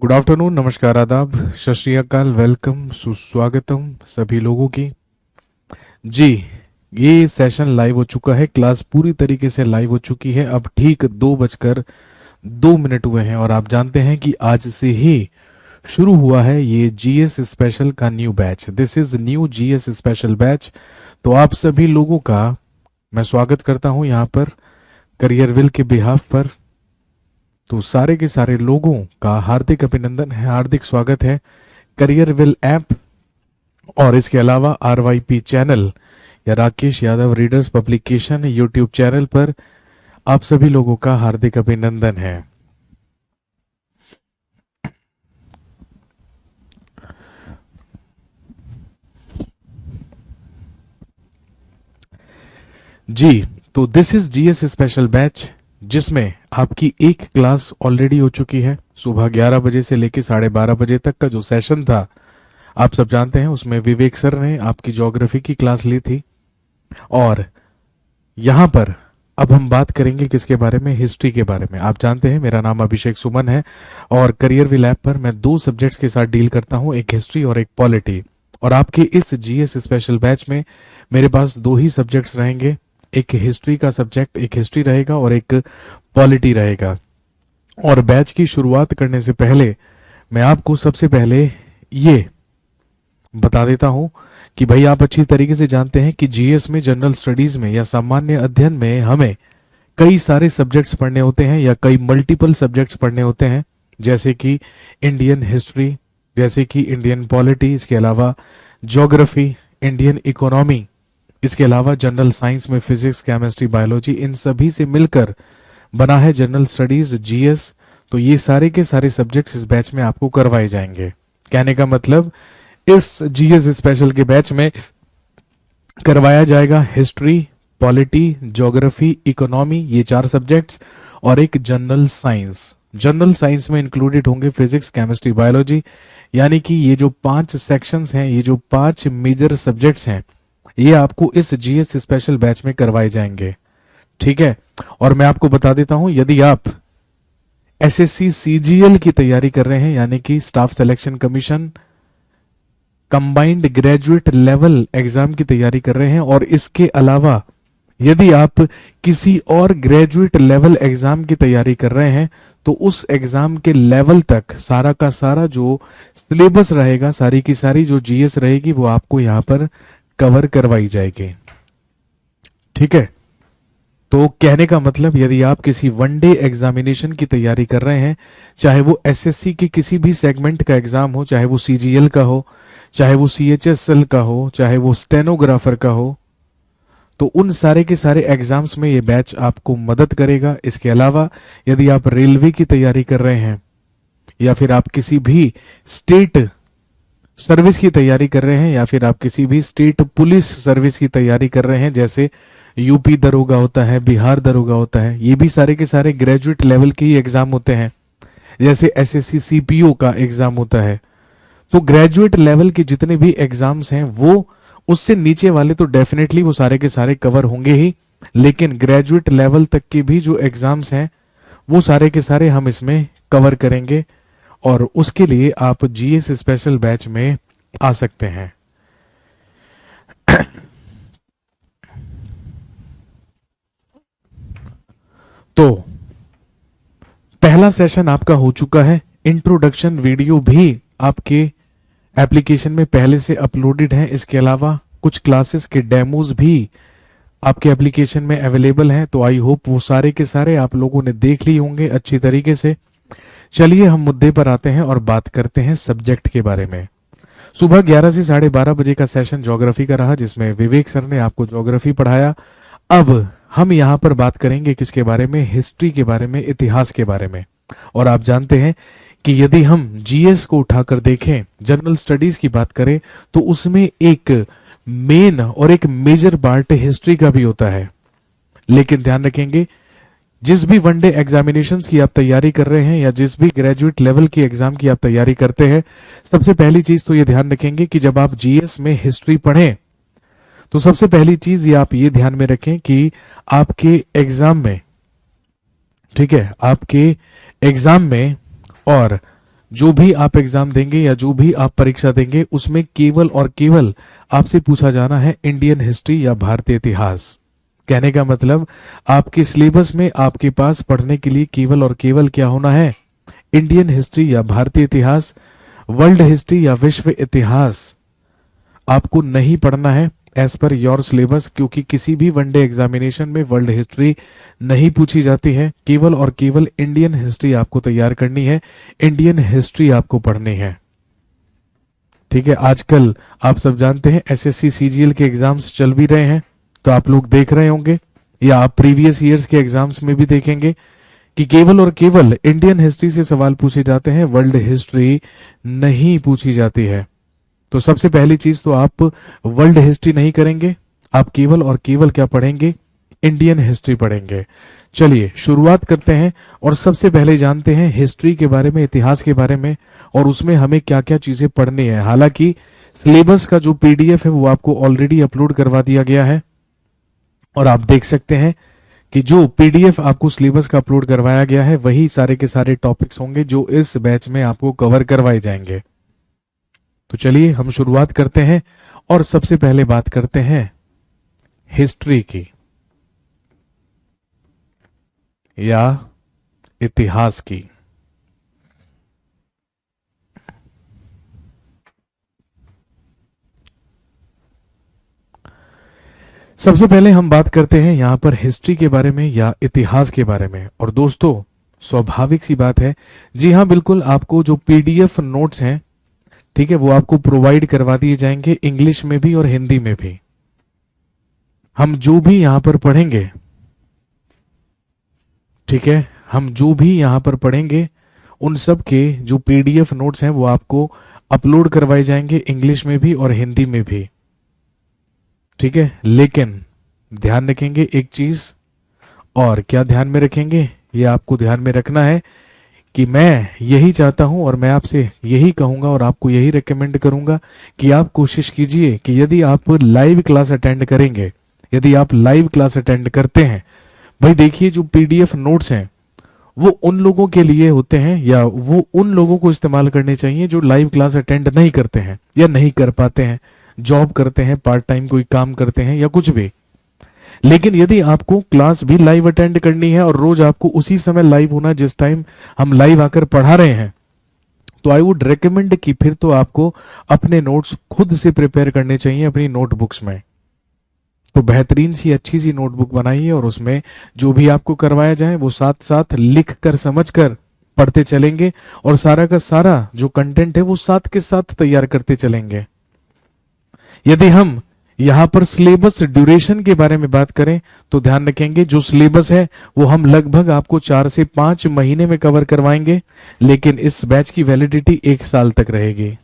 Good afternoon, नमस्कार, आदाब, सत श्री अकाल, वेलकम, सुस्वागतम सभी लोगों की। जी, ये सेशन लाइव हो चुका है। क्लास पूरी तरीके से लाइव हो चुकी है। अब ठीक 2:02 हुए हैं और आप जानते हैं कि आज से ही शुरू हुआ है ये जीएस स्पेशल का new batch. This is new GS special batch. तो आप सभी लोगों का मैं स्वागत करता हूं यहाँ पर करियरविल के बिहाफ पर। तो सारे के सारे लोगों का हार्दिक अभिनंदन है, हार्दिक स्वागत है करियरविल ऐप और इसके अलावा आरवाईपी चैनल या Rakesh Yadav readers publication YouTube channel पर आप सभी लोगों का हार्दिक अभिनंदन है। जी, तो this is GS special batch जिसमें आपकी एक क्लास ऑलरेडी हो चुकी है। सुबह 11 बजे से लेकर 12:30 बजे तक का जो सेशन था आप सब जानते हैं, उसमें विवेक सर ने आपकी ज्योग्राफी की क्लास ली थी। और यहां पर अब हम बात करेंगे किसके बारे में, हिस्ट्री के बारे में। आप जानते हैं मेरा नाम अभिषेक सुमन है और करियरविल ऐप पर मैं दो सब्जेक्ट्स के साथ डील करता हूं, एक हिस्ट्री और एक पॉलिटी। और आपके इस जीएस स्पेशल बैच में मेरे पास दो ही सब्जेक्ट्स रहेंगे, एक हिस्ट्री का सब्जेक्ट, एक हिस्ट्री रहेगा और एक पॉलिटी रहेगा। और बैच की शुरुआत करने से पहले मैं आपको सबसे पहले ये बता देता हूं कि भाई आप अच्छी तरीके से जानते हैं कि जीएस में, जनरल स्टडीज में या सामान्य अध्ययन में हमें कई सारे सब्जेक्ट्स पढ़ने होते हैं या कई मल्टीपल सब्जेक्ट्स पढ़ने होते हैं, जैसे कि इंडियन हिस्ट्री, जैसे कि इंडियन पॉलिटी, इसके अलावा ज्योग्राफी, इंडियन इकोनॉमी, इसके अलावा जनरल साइंस में फिजिक्स, केमिस्ट्री, बायोलॉजी, इन सभी से मिलकर बना है जनरल स्टडीज जीएस। तो ये सारे के सारे सब्जेक्ट्स इस बैच में आपको करवाए जाएंगे। कहने का मतलब इस जीएस स्पेशल के बैच में करवाया जाएगा हिस्ट्री, पॉलिटी, ज्योग्राफी, इकोनॉमी, ये चार सब्जेक्ट्स और एक जनरल साइंस। जनरल साइंस में इंक्लूडेड होंगे फिजिक्स, केमिस्ट्री, बायोलॉजी, यानी कि ये जो 5 सेक्शंस हैं, ये जो 5 मेजर सब्जेक्ट्स हैं, ये आपको इस जीएस स्पेशल बैच में करवाए जाएंगे। ठीक है। और मैं आपको बता देता हूं, यदि आप एसएससी सीजीएल की तैयारी कर रहे हैं, यानी कि staff selection commission combined graduate level exam की तैयारी कर रहे हैं, और इसके अलावा यदि आप किसी और ग्रेजुएट लेवल एग्जाम की तैयारी कर रहे हैं, तो उस एग्जाम के लेवल तक सारा का सारा जो सिलेबस रहेगा, सारी की सारी जो जीएस रहेगी, वो आपको यहां पर कवर करवाई जाएगी। ठीक है। तो कहने का मतलब, यदि आप किसी वनडे एग्जामिनेशन की तैयारी कर रहे हैं, चाहे वो एसएससी के किसी भी सेगमेंट का एग्जाम हो, चाहे वो सीजीएल का हो, चाहे वो सीएचएसएल का हो, चाहे वो स्टेनोग्राफर का हो, तो उन सारे के सारे एग्जाम्स में ये बैच आपको मदद करेगा। इसके अलावा यदि आप रेलवे की तैयारी कर रहे हैं या फिर आप किसी भी स्टेट सर्विस की तैयारी कर रहे हैं या फिर आप किसी भी स्टेट पुलिस सर्विस की तैयारी कर रहे हैं, जैसे यूपी दरोगा होता है, बिहार दरोगा होता है, ये भी सारे के सारे ग्रेजुएट लेवल के ही एग्जाम होते हैं, जैसे एसएससी सीपीओ का एग्जाम होता है। तो ग्रेजुएट लेवल के जितने भी एग्जाम्स हैं, वो उससे नीचे वाले तो डेफिनेटली वो सारे के सारे कवर होंगे ही, लेकिन ग्रेजुएट लेवल तक के भी जो एग्जाम्स हैं वो सारे के सारे हम इसमें कवर करेंगे। और उसके लिए आप जीएस स्पेशल बैच में आ सकते हैं। तो पहला सेशन आपका हो चुका है। इंट्रोडक्शन वीडियो भी आपके एप्लीकेशन में पहले से अपलोडेड है। इसके अलावा कुछ क्लासेस के डेमोज भी आपके एप्लीकेशन में अवेलेबल हैं। तो आई होप वो सारे के सारे आप लोगों ने देख लिए होंगे अच्छी तरीके से। चलिए हम मुद्दे पर आते हैं और बात करते हैं सब्जेक्ट के बारे में। सुबह 11 से 12:30 बजे का सेशन ज्योग्राफी का रहा, जिसमें विवेक सर ने आपको ज्योग्राफी पढ़ाया। अब हम यहां पर बात करेंगे किसके बारे में, हिस्ट्री के बारे में, इतिहास के बारे में। और आप जानते हैं कि यदि हम जीएस को उठाकर देखें, जनरल स्टडीज की बात करें, तो उसमें एक मेन और एक मेजर पार्ट हिस्ट्री का भी होता है। लेकिन ध्यान रखेंगे, जिस भी वनडे एग्जामिनेशंस की आप तैयारी कर रहे हैं या जिस भी ग्रेजुएट लेवल की एग्जाम की आप तैयारी करते हैं, सबसे पहली चीज तो ये ध्यान रखेंगे कि जब आप जीएस में हिस्ट्री पढ़ें, तो सबसे पहली चीज ये आप ये ध्यान में रखें कि आपके एग्जाम में, ठीक है, आपके एग्जाम में और जो भी आप एग्जाम देंगे या जो भी आप परीक्षा देंगे उसमें केवल और केवल आपसे पूछा जाना है इंडियन हिस्ट्री या भारतीय इतिहास। कहने का मतलब आपके सिलेबस में आपके पास पढ़ने के लिए केवल और केवल क्या होना है, इंडियन हिस्ट्री या भारतीय इतिहास। वर्ल्ड हिस्ट्री या विश्व इतिहास आपको नहीं पढ़ना है एज पर योर सिलेबस, क्योंकि किसी भी वनडे एग्जामिनेशन में वर्ल्ड हिस्ट्री नहीं पूछी जाती है। केवल और केवल इंडियन हिस्ट्री आपको तैयार करनी है, इंडियन हिस्ट्री आपको पढ़नी है। ठीक है, आजकल आप सब जानते हैं एसएससी सीजीएल के एग्जाम्स चल भी रहे हैं, तो आप लोग देख रहे होंगे या आप प्रीवियस ईयर्स के एग्जाम्स में भी देखेंगे कि केवल और केवल इंडियन हिस्ट्री से सवाल पूछे जाते हैं, वर्ल्ड हिस्ट्री नहीं पूछी जाती है। तो सबसे पहली चीज तो आप वर्ल्ड हिस्ट्री नहीं करेंगे, आप केवल और केवल क्या पढ़ेंगे, इंडियन हिस्ट्री पढ़ेंगे। चलिए शुरुआत करते हैं और सबसे पहले जानते हैं हिस्ट्री के बारे में, इतिहास के बारे में, और उसमें हमें क्या क्या चीजें पढ़नी है। हालांकि सिलेबस का जो पीडीएफ है वो आपको ऑलरेडी अपलोड करवा दिया गया है और आप देख सकते हैं कि जो पीडीएफ आपको सिलेबस का अपलोड करवाया गया है वही सारे के सारे टॉपिक्स होंगे जो इस बैच में आपको कवर करवाए जाएंगे। तो चलिए हम शुरुआत करते हैं और सबसे पहले बात करते हैं हिस्ट्री की या इतिहास की। सबसे पहले हम बात करते हैं यहां पर हिस्ट्री के बारे में या इतिहास के बारे में। और दोस्तों स्वाभाविक सी बात है, जी हाँ बिल्कुल, आपको जो पीडीएफ नोट्स हैं, ठीक है, वो आपको प्रोवाइड करवा दिए जाएंगे इंग्लिश में भी और हिंदी में भी। हम जो भी यहां पर पढ़ेंगे, ठीक है, हम जो भी यहां पर पढ़ेंगे उन सब के जो पीडीएफ नोट्स हैं वो आपको अपलोड करवाए जाएंगे इंग्लिश में भी और हिंदी में भी। ठीक है, लेकिन ध्यान रखेंगे एक चीज, और क्या ध्यान में रखेंगे, ये आपको ध्यान में रखना है कि मैं यही चाहता हूं और मैं आपसे यही कहूंगा और आपको यही रेकमेंड करूंगा कि आप कोशिश कीजिए कि यदि आप लाइव क्लास अटेंड करेंगे, यदि आप लाइव क्लास अटेंड करते हैं, भाई देखिए जो पीडीएफ नोट्स हैं वो उन लोगों के लिए होते हैं या वो उन लोगों को इस्तेमाल करने चाहिए जो लाइव क्लास अटेंड नहीं करते हैं या नहीं कर पाते हैं, जॉब करते हैं, पार्ट टाइम कोई काम करते हैं या कुछ भी। लेकिन यदि आपको क्लास भी लाइव अटेंड करनी है और रोज आपको उसी समय लाइव होना जिस टाइम हम लाइव आकर पढ़ा रहे हैं, तो आई वुड रेकमेंड कि फिर तो आपको अपने नोट्स खुद से प्रिपेयर करने चाहिए अपनी नोटबुक्स में। तो बेहतरीन सी अच्छी सी नोटबुक बनाइए और उसमें जो भी आपको करवाया जाए वो साथ साथ लिख कर समझ कर पढ़ते चलेंगे और सारा का सारा जो कंटेंट है वो साथ के साथ तैयार करते चलेंगे। यदि हम यहां पर सिलेबस ड्यूरेशन के बारे में बात करें तो ध्यान रखेंगे जो सिलेबस है वो हम लगभग आपको 4 से 5 महीने में कवर करवाएंगे, लेकिन इस बैच की वैलिडिटी 1 साल तक रहेगी।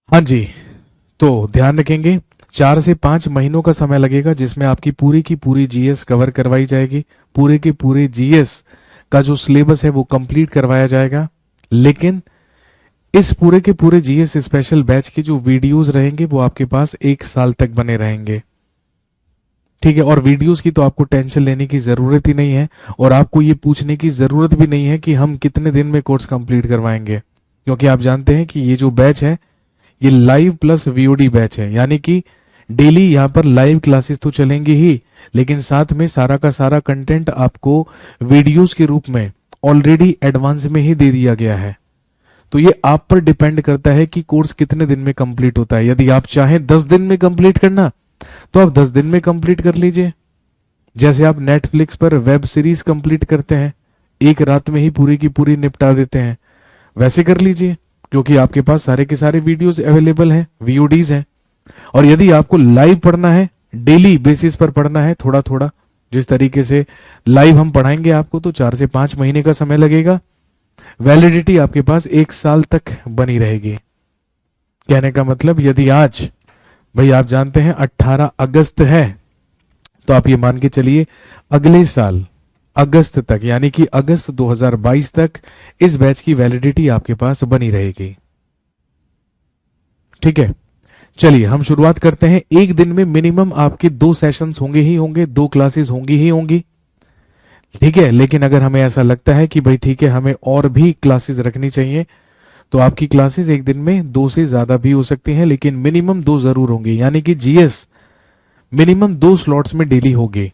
हाँ जी, तो ध्यान रखेंगे 4 से 5 महीनों का समय लगेगा जिसमें आपकी पूरी की पूरी जीएस कवर करवाई जाएगी, पूरे के पूरे जीएस का जो सिलेबस है वो कंप्लीट करवाया जाएगा। लेकिन इस पूरे के पूरे जीएस स्पेशल बैच के जो वीडियोस रहेंगे वो आपके पास 1 साल तक बने रहेंगे। ठीक है, और वीडियोस की तो आपको टेंशन लेने की जरूरत ही नहीं है और आपको ये पूछने की जरूरत भी नहीं है कि हम कितने दिन में कोर्स कंप्लीट करवाएंगे, क्योंकि आप जानते हैं कि ये जो बैच है ये लाइव प्लस वीओडी बैच है, यानी कि डेली यहाँ पर लाइव क्लासेस तो चलेंगी ही, लेकिन साथ में सारा का सारा कंटेंट आपको वीडियोस के रूप में ऑलरेडी एडवांस में ही दे दिया गया है। तो ये आप पर डिपेंड करता है कि कोर्स कितने दिन में कंप्लीट होता है। यदि आप चाहें 10 दिन में कंप्लीट करना तो आप 10 दिन में कंप्लीट कर लीजिए, जैसे आप नेटफ्लिक्स पर वेब सीरीज कंप्लीट करते हैं, एक रात में ही पूरी की पूरी निपटा देते हैं, वैसे कर लीजिए, क्योंकि आपके पास सारे के सारे वीडियोस अवेलेबल हैं, वीओडीज हैं। और यदि आपको लाइव पढ़ना है, डेली बेसिस पर पढ़ना है, थोड़ा थोड़ा, जिस तरीके से लाइव हम पढ़ाएंगे आपको, तो 4 से 5 महीने का समय लगेगा। वैलिडिटी आपके पास 1 साल तक बनी रहेगी। कहने का मतलब, यदि आज भाई आप जानते हैं 18 अगस्त है, तो आप ये मान के चलिए अगले साल अगस्त तक, यानी कि अगस्त 2022 तक इस बैच की वैलिडिटी आपके पास बनी रहेगी। ठीक है, चलिए हम शुरुआत करते हैं। एक दिन में मिनिमम आपके 2 सेशंस होंगे ही होंगे, 2 क्लासेस होंगी ही होंगी। ठीक है, लेकिन अगर हमें ऐसा लगता है कि भाई ठीक है, हमें और भी क्लासेस रखनी चाहिए, तो आपकी क्लासेस एक दिन में 2 से ज्यादा भी हो सकती हैं, लेकिन मिनिमम 2 जरूर होंगी। यानी कि जीएस मिनिमम 2 स्लॉट्स में डेली होगी।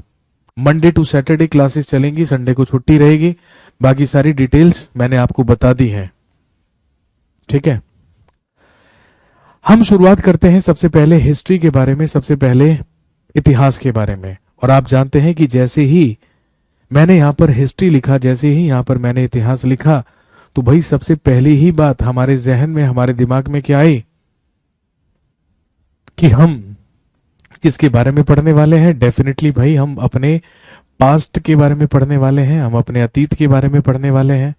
मंडे टू सैटरडे क्लासेस चलेंगी, संडे को छुट्टी रहेगी। बाकी सारी डिटेल्स मैंने आपको बता दी हैं। ठीक है, हम शुरुआत करते हैं सबसे पहले हिस्ट्री के बारे में, सबसे पहले इतिहास के बारे में। और आप जानते हैं कि जैसे ही मैंने यहां पर हिस्ट्री लिखा, जैसे ही यहां पर मैंने इतिहास लिखा, तो भाई सबसे पहली ही बात हमारे जहन में, हमारे दिमाग में क्या आई कि हम किसके बारे में पढ़ने वाले हैं? डेफिनेटली भाई हम अपने पास्ट के बारे में पढ़ने वाले हैं, हम अपने अतीत के बारे में पढ़ने वाले हैं।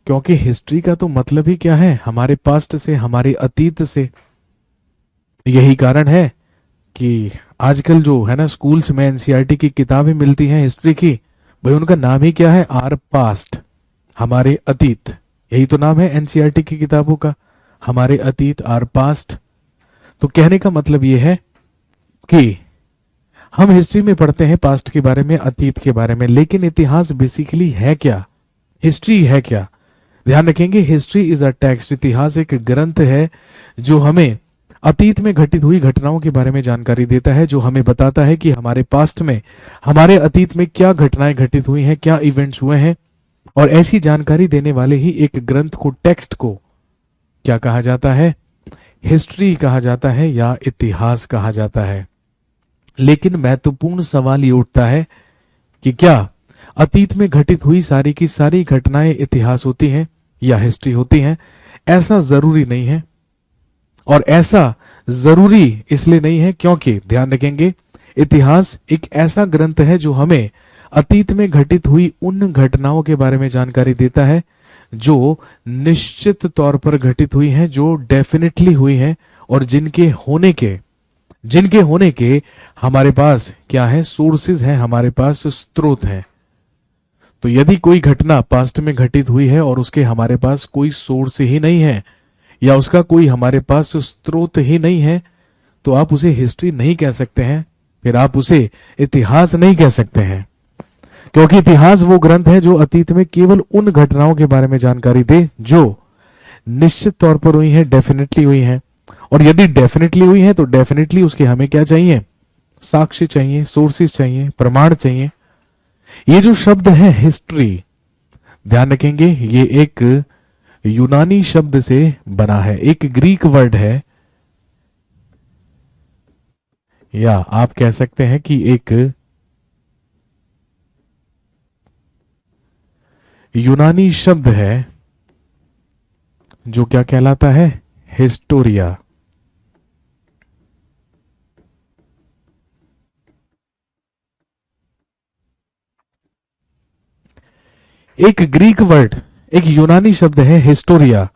क्योंकि हिस्ट्री का तो मतलब ही क्या है? हमारे पास्ट से, हमारे अतीत से। यही कारण है कि आजकल जो है ना, स्कूल्स में एनसीईआरटी की किताबें मिलती हैं हिस्ट्री की, भाई उनका नाम ही क्या है? आर पास्ट, हमारे अतीत। यही तो नाम है एनसीईआरटी की किताबों का, हमारे अतीत, आर पास्ट। तो कहने का मतलब यह है कि हम हिस्ट्री में पढ़ते हैं पास्ट के बारे में, अतीत के बारे में, लेकिन इतिहास बेसिकली है क्या? हिस्ट्री है क्या? ध्यान रखेंगे, हिस्ट्री इज अ टेक्स्ट। इतिहास एक ग्रंथ है जो हमें अतीत में घटित हुई घटनाओं के बारे में जानकारी देता है, जो हमें बताता है कि हमारे पास्ट में, हमारे अतीत में क्या घटनाएं घटित हुई हैं, क्या इवेंट्स हुए हैं। और ऐसी जानकारी देने वाले ही एक ग्रंथ को, टेक्स्ट को क्या कहा जाता है? हिस्ट्री कहा जाता है, या इतिहास कहा जाता है। लेकिन महत्वपूर्ण सवाल ये उठता है कि क्या अतीत में घटित हुई सारी की सारी घटनाएं इतिहास होती हैं या हिस्ट्री होती हैं? ऐसा जरूरी नहीं है। और ऐसा जरूरी इसलिए नहीं है क्योंकि ध्यान रखेंगे, इतिहास एक ऐसा ग्रंथ है जो हमें अतीत में घटित हुई उन घटनाओं के बारे में जानकारी देता है जो निश्चित तौर पर घटित हुई हैं, जो डेफिनेटली हुई हैं, और जिनके होने के हमारे पास क्या है? सोर्सेज हैं, हमारे पास स्रोत हैं। तो यदि कोई घटना पास्ट में घटित हुई है और उसके हमारे पास कोई सोर्स ही नहीं है, या उसका कोई हमारे पास स्रोत ही नहीं है, तो आप उसे हिस्ट्री नहीं कह सकते हैं, फिर आप उसे इतिहास नहीं कह सकते हैं। क्योंकि इतिहास वो ग्रंथ है जो अतीत में केवल उन घटनाओं के बारे में जानकारी दे जो निश्चित तौर पर हुई है, डेफिनेटली हुई है। और यदि डेफिनेटली हुई है, तो डेफिनेटली उसके हमें क्या चाहिए? साक्ष्य चाहिए, सोर्सेस चाहिए, प्रमाण चाहिए। ये जो शब्द है हिस्ट्री, ध्यान रखेंगे, ये एक यूनानी शब्द से बना है, एक ग्रीक वर्ड है, या आप कह सकते हैं कि एक यूनानी शब्द है जो क्या कहलाता है? हिस्टोरिया। एक ग्रीक वर्ड, एक यूनानी शब्द है हिस्टोरिया।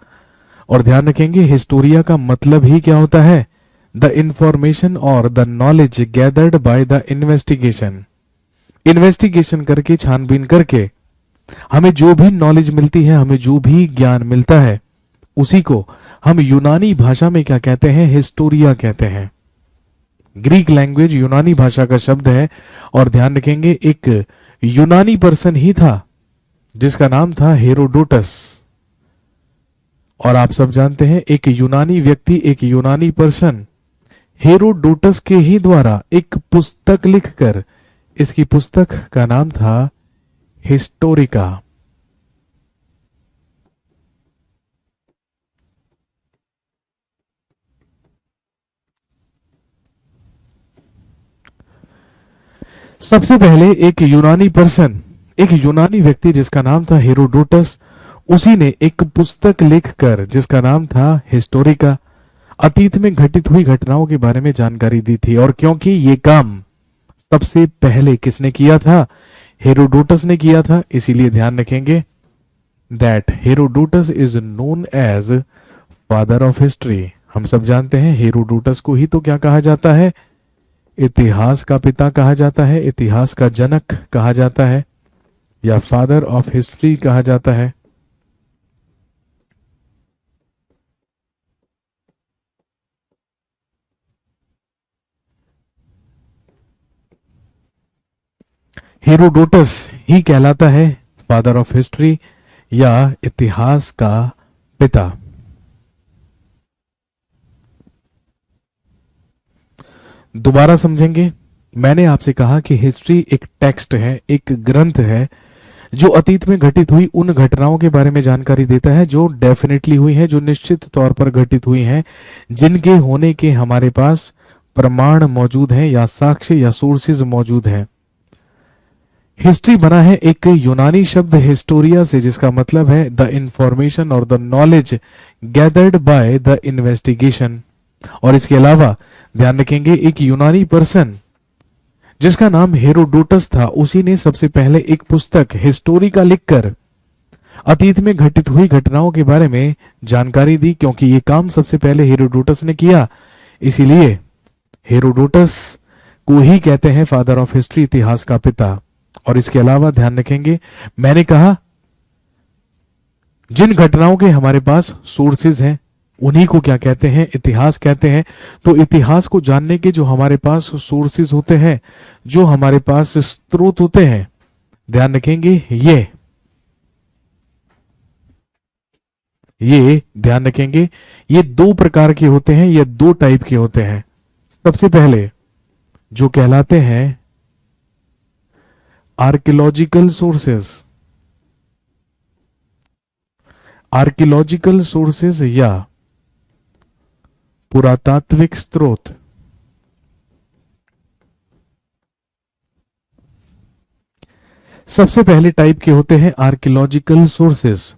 और ध्यान रखेंगे, हिस्टोरिया का मतलब ही क्या होता है? द इंफॉर्मेशन और the knowledge gathered by the investigation. Investigation करके, छानबीन करके हमें जो भी नॉलेज मिलती है, हमें जो भी ज्ञान मिलता है, उसी को हम यूनानी भाषा में क्या कहते हैं? हिस्टोरिया कहते हैं। ग्रीक लैंग्वेज यूनानी भाषा का शब्द है। और ध्यान रखेंगे, एक यूनानी पर्सन ही था जिसका नाम था हेरोडोटस। और आप सब जानते हैं, एक यूनानी व्यक्ति, एक यूनानी पर्सन हेरोडोटस के ही द्वारा एक पुस्तक लिखकर, इसकी पुस्तक का नाम था हिस्टोरिका। सबसे पहले एक यूनानी पर्सन, एक यूनानी व्यक्ति जिसका नाम था हेरोडोटस, उसी ने एक पुस्तक लिखकर जिसका नाम था हिस्टोरिका, अतीत में घटित हुई घटनाओं के बारे में जानकारी दी थी। और क्योंकि ये काम सबसे पहले किसने किया था, हेरोडोटस ने किया था, इसीलिए ध्यान रखेंगे that Herodotus is known as father of history. हम सब जानते हैं हेरोडोटस को ही तो क्या कहा जाता है, इतिहास का पिता कहा जाता है, इतिहास का जनक कहा जाता है, या फादर ऑफ हिस्ट्री कहा जाता है। हेरोडोटस ही कहलाता है फादर ऑफ हिस्ट्री या इतिहास का पिता। दोबारा समझेंगे, मैंने आपसे कहा कि हिस्ट्री एक टेक्स्ट है, एक ग्रंथ है जो अतीत में घटित हुई उन घटनाओं के बारे में जानकारी देता है जो डेफिनेटली हुई है, जो निश्चित तौर पर घटित हुई हैं, जिनके होने के हमारे पास प्रमाण मौजूद हैं या साक्ष्य या सोर्सेज मौजूद हैं। हिस्ट्री बना है एक यूनानी शब्द हिस्टोरिया से, जिसका मतलब है द इंफॉर्मेशन और the knowledge gathered by the investigation. और इसके अलावा ध्यान रखेंगे एक यूनानी पर्सन जिसका नाम हेरोडोटस था, उसी ने सबसे पहले एक पुस्तक हिस्टोरिका लिखकर अतीत में घटित हुई घटनाओं के बारे में जानकारी दी। क्योंकि ये काम सबसे पहले हेरोडोटस ने किया, इसीलिए हेरोडोटस को ही कहते हैं फादर ऑफ हिस्ट्री, इतिहास का पिता। और इसके अलावा ध्यान रखेंगे, मैंने कहा जिन घटनाओं के हमारे पास सोर्सेज हैं उन्हीं को क्या कहते हैं, इतिहास कहते हैं। तो इतिहास को जानने के जो हमारे पास सोर्सेज होते हैं, जो हमारे पास स्रोत होते हैं, ध्यान रखेंगे ये ध्यान रखेंगे, ये दो प्रकार के होते हैं, ये दो टाइप के होते हैं। सबसे पहले जो कहलाते हैं आर्कियोलॉजिकल सोर्सेज, आर्कियोलॉजिकल सोर्सेज या पुरातात्विक स्रोत। सबसे पहले टाइप के होते हैं आर्कियोलॉजिकल सोर्सेज,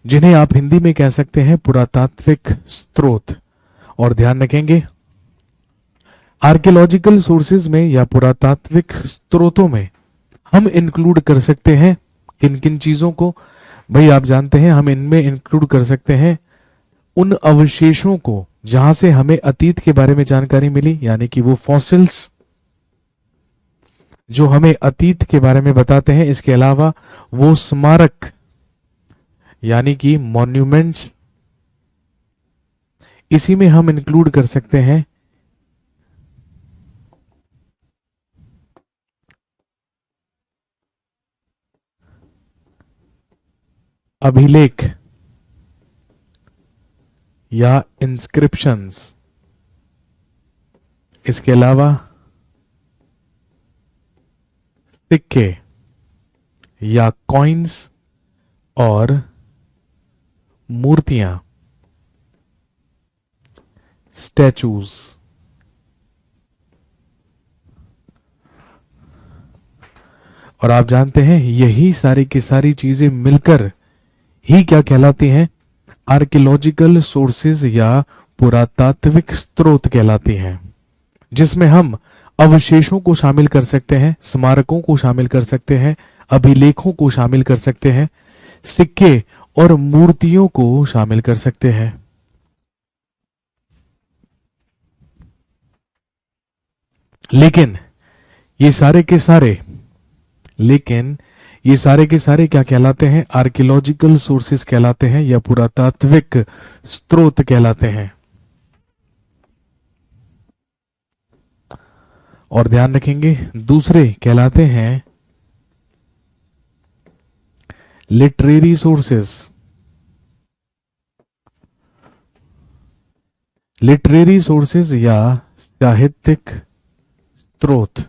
जिन्हें आप हिंदी में कह सकते हैं पुरातात्विक स्रोत। और ध्यान रखेंगे आर्कियोलॉजिकल सोर्सेज में या पुरातात्विक स्रोतों में हम इंक्लूड कर सकते हैं किन किन चीजों को, भाई आप जानते हैं हम इनमें इंक्लूड कर सकते हैं उन अवशेषों को जहां से हमें अतीत के बारे में जानकारी मिली, यानी कि वो फॉसिल्स जो हमें अतीत के बारे में बताते हैं। इसके अलावा वो स्मारक यानी कि मॉन्यूमेंट्स, इसी में हम इंक्लूड कर सकते हैं अभिलेख या इंस्क्रिप्शंस। इसके अलावा सिक्के या कॉइन्स और मूर्तियां, स्टैचूज। और आप जानते हैं यही सारी की सारी चीजें मिलकर ही क्या कहलाती हैं, आर्कियोलॉजिकल सोर्सेज या पुरातात्विक स्रोत कहलाती हैं, जिसमें हम अवशेषों को शामिल कर सकते हैं, स्मारकों को शामिल कर सकते हैं, अभिलेखों को शामिल कर सकते हैं, सिक्के और मूर्तियों को शामिल कर सकते हैं। लेकिन ये सारे के सारे क्या कहलाते हैं, आर्कियोलॉजिकल सोर्सेस कहलाते हैं या पुरातात्विक स्रोत कहलाते हैं। और ध्यान रखेंगे दूसरे कहलाते हैं लिटरेरी सोर्सेस। लिटरेरी सोर्सेस या साहित्यिक स्रोत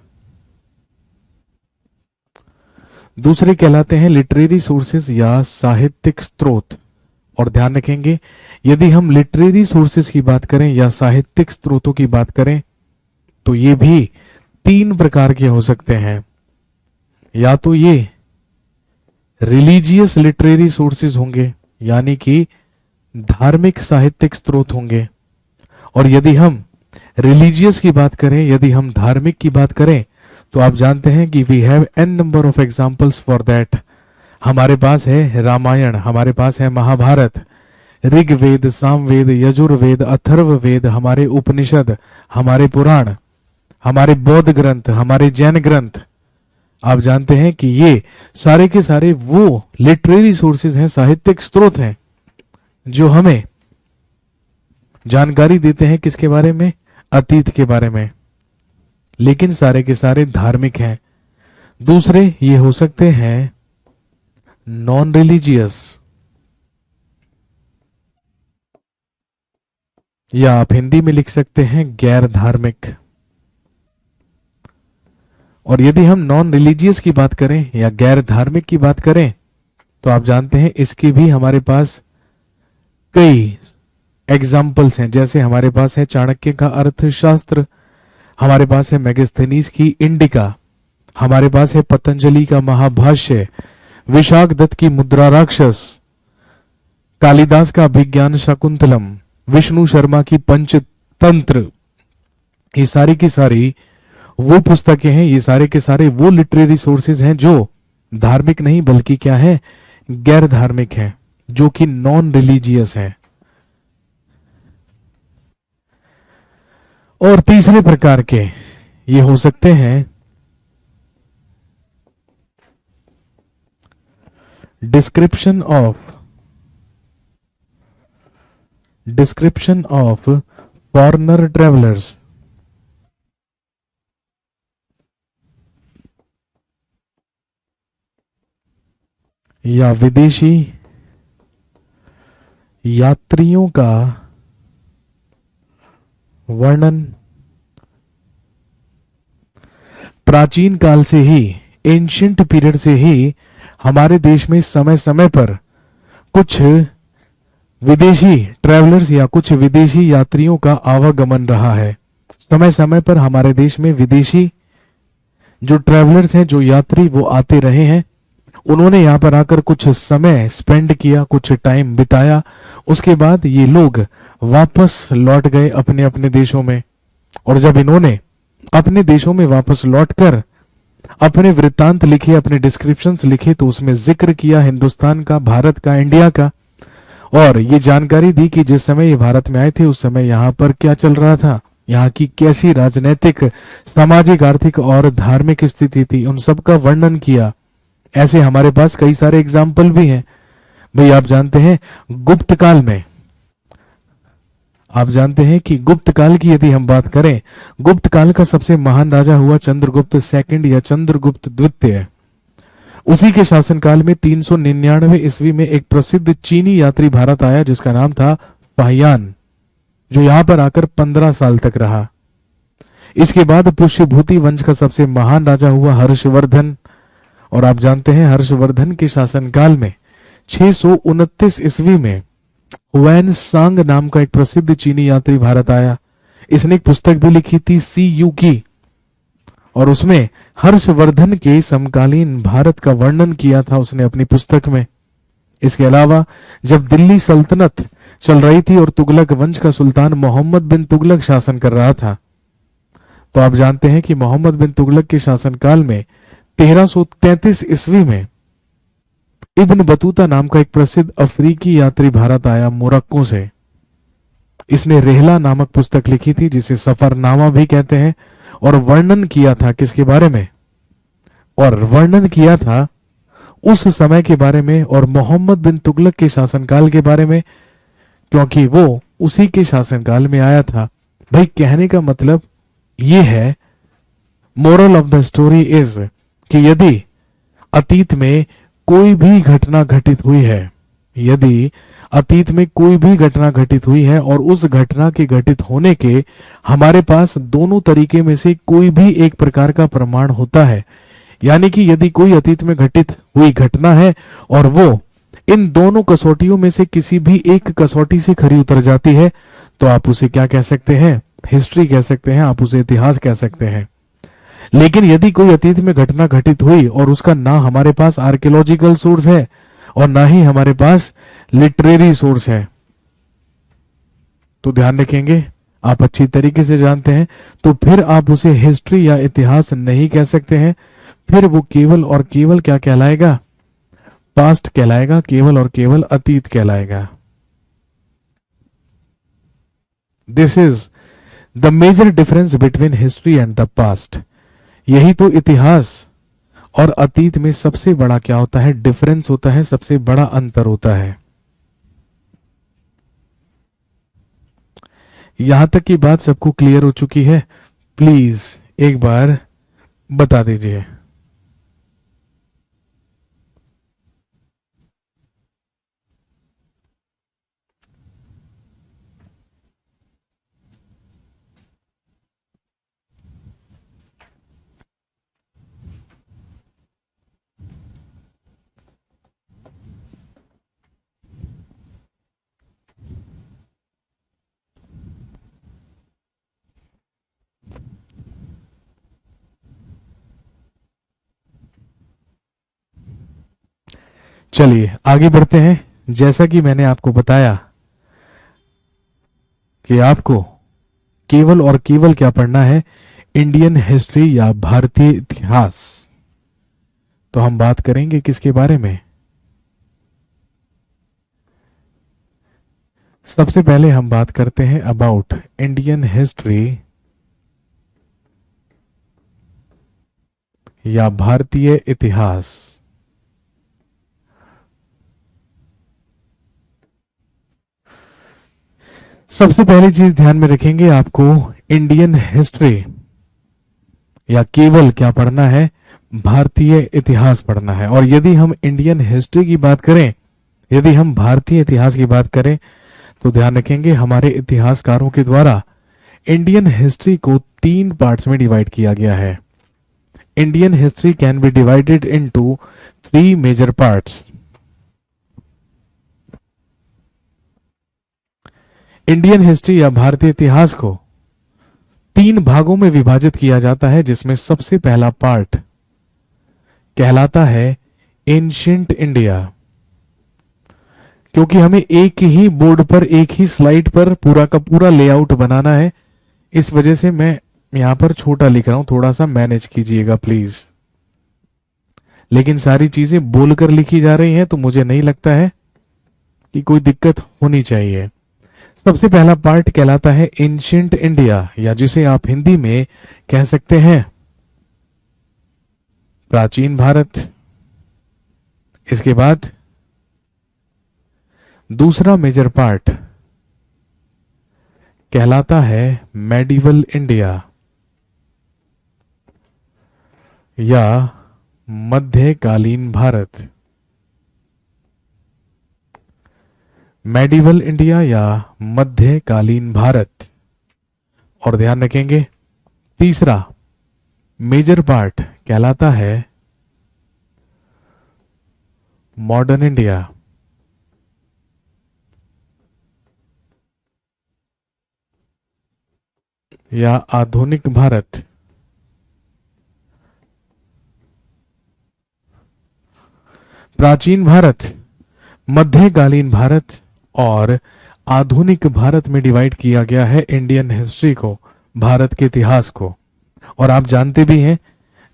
दूसरे कहलाते हैं लिटरेरी सोर्सेज या साहित्यिक स्रोत। और ध्यान रखेंगे यदि हम लिटरेरी सोर्सेज की बात करें या साहित्यिक स्रोतों की बात करें तो ये भी 3 प्रकार के हो सकते हैं। या तो ये रिलीजियस लिटरेरी सोर्सेज होंगे, यानी कि धार्मिक साहित्यिक स्रोत होंगे। और यदि हम रिलीजियस की बात करें, यदि हम धार्मिक की बात करें, तो आप जानते हैं कि we have an number of examples for that. हमारे पास है रामायण, हमारे पास है महाभारत, ऋग्वेद, सामवेद, यजुर्वेद, अथर्ववेद, हमारे उपनिषद, हमारे पुराण, हमारे बौद्ध ग्रंथ, हमारे जैन ग्रंथ। आप जानते हैं कि ये सारे के सारे वो लिटरेरी सोर्सेज हैं, साहित्यिक स्रोत हैं, जो हमें जानकारी देते हैं किसके बारे में, अतीत के बारे में, लेकिन सारे के सारे धार्मिक हैं। दूसरे ये हो सकते हैं नॉन रिलीजियस, या आप हिंदी में लिख सकते हैं गैर धार्मिक। और यदि हम नॉन रिलीजियस की बात करें या गैर धार्मिक की बात करें, तो आप जानते हैं इसके भी हमारे पास कई एग्जाम्पल्स हैं। जैसे हमारे पास है चाणक्य का अर्थशास्त्र, हमारे पास है मेगास्थनीज की इंडिका, हमारे पास है पतंजलि का महाभाष्य, विशाख दत्त की मुद्रा राक्षस, कालिदास का अभिज्ञान शाकुंतलम, विष्णु शर्मा की पंचतंत्र। ये सारी की सारी वो पुस्तकें हैं, ये सारे के सारे वो लिटरेरी सोर्सेज हैं जो धार्मिक नहीं बल्कि क्या है, गैर धार्मिक हैं, जो कि नॉन रिलीजियस हैं। और तीसरे प्रकार के ये हो सकते हैं डिस्क्रिप्शन ऑफ फॉरेनर ट्रेवलर्स, या विदेशी यात्रियों का वर्णन। प्राचीन काल से ही, एंशिएंट पीरियड से ही हमारे देश में समय समय पर कुछ विदेशी ट्रैवलर्स या कुछ विदेशी यात्रियों का आवागमन रहा है। समय समय पर हमारे देश में विदेशी जो ट्रैवलर्स हैं, जो यात्री, वो आते रहे हैं। उन्होंने यहाँ पर आकर कुछ समय स्पेंड किया, कुछ टाइम बिताया, उसके बाद ये लोग वापस लौट गए अपने अपने देशों में। और जब इन्होंने अपने देशों में वापस लौटकर अपने वृत्तांत लिखे, अपने डिस्क्रिप्शंस लिखे, तो उसमें जिक्र किया हिंदुस्तान का, भारत का, इंडिया का, और ये जानकारी दी कि जिस समय ये भारत में आए थे उस समय यहाँ पर क्या चल रहा था, यहाँ की कैसी राजनीतिक, सामाजिक, आर्थिक और धार्मिक स्थिति थी, उन सब का वर्णन किया। ऐसे हमारे पास कई सारे एग्जाम्पल भी हैं। भाई आप जानते हैं गुप्त काल में, आप जानते हैं कि गुप्त काल की यदि हम बात करें, गुप्त काल का सबसे महान राजा हुआ चंद्रगुप्त सेकंड या चंद्रगुप्त द्वितीय। उसी के शासनकाल में 399 ईस्वी में एक प्रसिद्ध चीनी यात्री भारत आया जिसका नाम था फाहियान, जो यहां पर आकर 15 साल तक रहा। इसके बाद पुष्यभूति वंश का सबसे महान राजा हुआ हर्षवर्धन, और आप जानते हैं हर्षवर्धन के शासनकाल में 629 ईस्वी में हुएन सांग नाम का एक प्रसिद्ध चीनी यात्री भारत आया। इसने एक पुस्तक भी लिखी थी सी यू की, और उसमें हर्षवर्धन के समकालीन भारत का वर्णन किया था उसने अपनी पुस्तक में। इसके अलावा जब दिल्ली सल्तनत चल रही थी और तुगलक वंश का सुल्तान मोहम्मद बिन तुगलक शासन कर रहा था, तो आप जानते हैं कि मोहम्मद बिन तुगलक के शासनकाल में 1333 ईस्वी में इब्न बतूता नाम का एक प्रसिद्ध अफ्रीकी यात्री भारत आया मोरक्को से। इसने रेहला नामक पुस्तक लिखी थी जिसे सफरनामा भी कहते हैं, और वर्णन किया था किसके बारे में, और वर्णन किया था उस समय के बारे में और मोहम्मद बिन तुगलक के शासनकाल के बारे में, क्योंकि वो उसी के शासनकाल में आया था। भाई कहने का मतलब ये है, moral of the story is कि यदि अतीत में कोई भी घटना घटित हुई है, यदि अतीत में कोई भी घटना घटित हुई है और उस घटना के घटित होने के हमारे पास दोनों तरीके में से कोई भी एक प्रकार का प्रमाण होता है, यानी कि यदि कोई अतीत में घटित हुई घटना है और वो इन दोनों कसौटियों में से किसी भी एक कसौटी से खरी उतर जाती है, तो आप उसे क्या कह सकते हैं, हिस्ट्री कह सकते हैं, आप उसे इतिहास कह सकते हैं। लेकिन यदि कोई अतीत में घटना घटित हुई और उसका ना हमारे पास आर्कियोलॉजिकल सोर्स है और ना ही हमारे पास लिटरेरी सोर्स है, तो ध्यान रखेंगे, आप अच्छी तरीके से जानते हैं, तो फिर आप उसे हिस्ट्री या इतिहास नहीं कह सकते हैं। फिर वो केवल और केवल क्या कहलाएगा? पास्ट कहलाएगा, केवल और केवल अतीत कहलाएगा। This is the major difference between history and the past. यही तो इतिहास और अतीत में सबसे बड़ा क्या होता है? डिफरेंस होता है, सबसे बड़ा अंतर होता है। यहां तक की बात सबको क्लियर हो चुकी है? प्लीज एक बार बता दीजिए। चलिए आगे बढ़ते हैं। जैसा कि मैंने आपको बताया कि आपको केवल और केवल क्या पढ़ना है? इंडियन हिस्ट्री या भारतीय इतिहास। तो हम बात करेंगे किसके बारे में? सबसे पहले हम बात करते हैं अबाउट इंडियन हिस्ट्री या भारतीय इतिहास। सबसे पहली चीज ध्यान में रखेंगे, आपको इंडियन हिस्ट्री या केवल क्या पढ़ना है? भारतीय इतिहास पढ़ना है। और यदि हम इंडियन हिस्ट्री की बात करें, यदि हम भारतीय इतिहास की बात करें, तो ध्यान रखेंगे हमारे इतिहासकारों के द्वारा इंडियन हिस्ट्री को 3 पार्ट्स में डिवाइड किया गया है। Indian history can be divided into 3 major parts. Indian history या भारतीय इतिहास को 3 भागों में विभाजित किया जाता है, जिसमें सबसे पहला पार्ट कहलाता है एंशिएंट इंडिया। क्योंकि हमें एक ही बोर्ड पर, एक ही स्लाइड पर पूरा का पूरा लेआउट बनाना है, इस वजह से मैं यहां पर छोटा लिख रहा हूं, थोड़ा सा मैनेज कीजिएगा प्लीज। लेकिन सारी चीजें बोलकर लिखी जा रही हैं, तो मुझे नहीं लगता है कि कोई दिक्कत होनी चाहिए। सबसे पहला पार्ट कहलाता है एंशिएंट इंडिया, या जिसे आप हिंदी में कह सकते हैं प्राचीन भारत। इसके बाद दूसरा मेजर पार्ट कहलाता है मेडिवल इंडिया या मध्यकालीन भारत। मेडिवल इंडिया या मध्यकालीन भारत। और ध्यान रखेंगे तीसरा मेजर पार्ट कहलाता है मॉडर्न इंडिया या आधुनिक भारत। प्राचीन भारत, मध्यकालीन भारत और आधुनिक भारत में डिवाइड किया गया है इंडियन हिस्ट्री को, भारत के इतिहास को। और आप जानते भी हैं,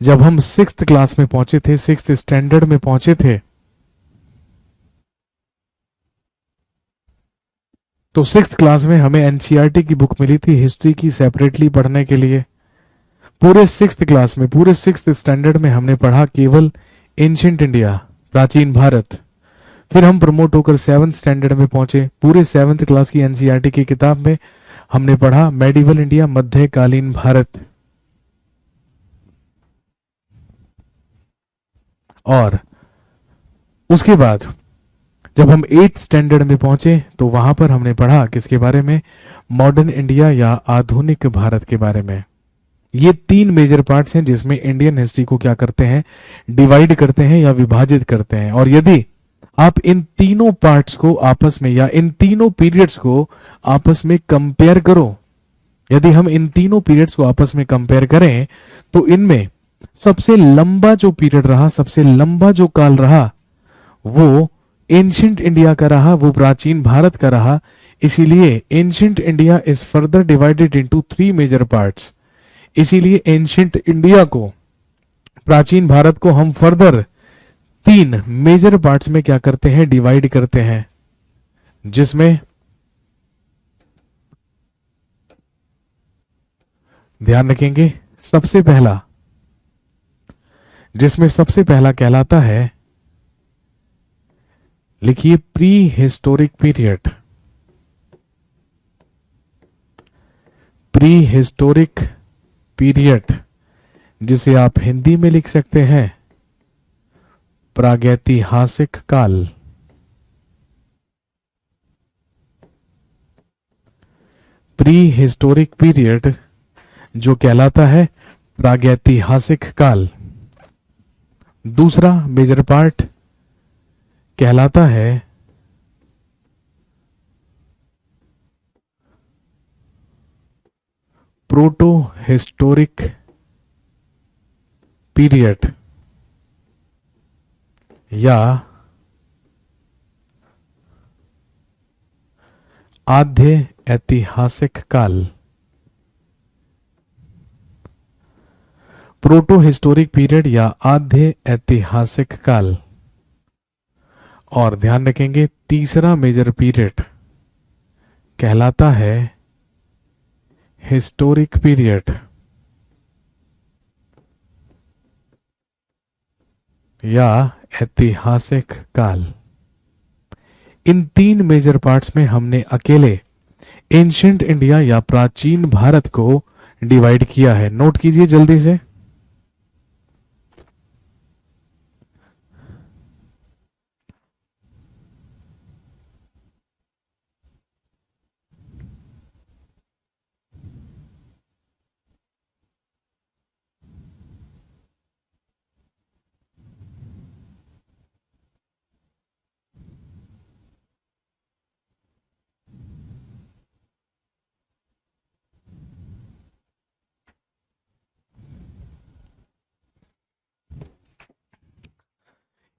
जब हम 6th क्लास में पहुंचे थे, 6th स्टैंडर्ड में पहुंचे थे, तो 6th क्लास में हमें एनसीईआरटी की बुक मिली थी हिस्ट्री की, सेपरेटली पढ़ने के लिए। पूरे 6th क्लास में, पूरे 6th स्टैंडर्ड में हमने पढ़ा केवल एंशिएंट इंडिया, प्राचीन भारत। फिर हम प्रमोट होकर 7th स्टैंडर्ड में पहुंचे, पूरे 7th क्लास की एनसीईआरटी की किताब में हमने पढ़ा मेडिवल इंडिया, मध्यकालीन भारत। और उसके बाद जब हम 8th स्टैंडर्ड में पहुंचे, तो वहां पर हमने पढ़ा किसके बारे में? मॉडर्न इंडिया या आधुनिक भारत के बारे में। ये 3 मेजर पार्ट्स हैं जिसमें इंडियन हिस्ट्री को क्या करते हैं? डिवाइड करते हैं या विभाजित करते हैं। और यदि आप इन तीनों पार्ट्स को आपस में, या इन तीनों पीरियड्स को आपस में कंपेयर करो, यदि हम इन तीनों पीरियड्स को आपस में कंपेयर करें तो इनमें सबसे लंबा जो पीरियड रहा, सबसे लंबा जो काल रहा, वो एंशिएंट इंडिया का रहा, वो प्राचीन भारत का रहा। इसीलिए ancient India is further divided into 3 major parts. इसीलिए एंशिएंट इंडिया को, प्राचीन भारत को हम फर्दर 3 मेजर पार्ट्स में क्या करते हैं, डिवाइड करते हैं, जिसमें ध्यान रखेंगे सबसे पहला, जिसमें सबसे पहला कहलाता है, लिखिए pre historic period. Pre historic period, जिसे आप हिंदी में लिख सकते हैं प्रागैतिहासिक काल। प्री हिस्टोरिक पीरियड जो कहलाता है प्रागैतिहासिक काल। दूसरा मेजर पार्ट कहलाता है प्रोटो हिस्टोरिक पीरियड या आद्य ऐतिहासिक काल। प्रोटो हिस्टोरिक पीरियड या आद्य ऐतिहासिक काल। और ध्यान रखेंगे तीसरा मेजर पीरियड कहलाता है हिस्टोरिक पीरियड या ऐतिहासिक काल। इन 3 मेजर पार्ट्स में हमने अकेले एंशिएंट इंडिया या प्राचीन भारत को डिवाइड किया है। नोट कीजिए जल्दी से।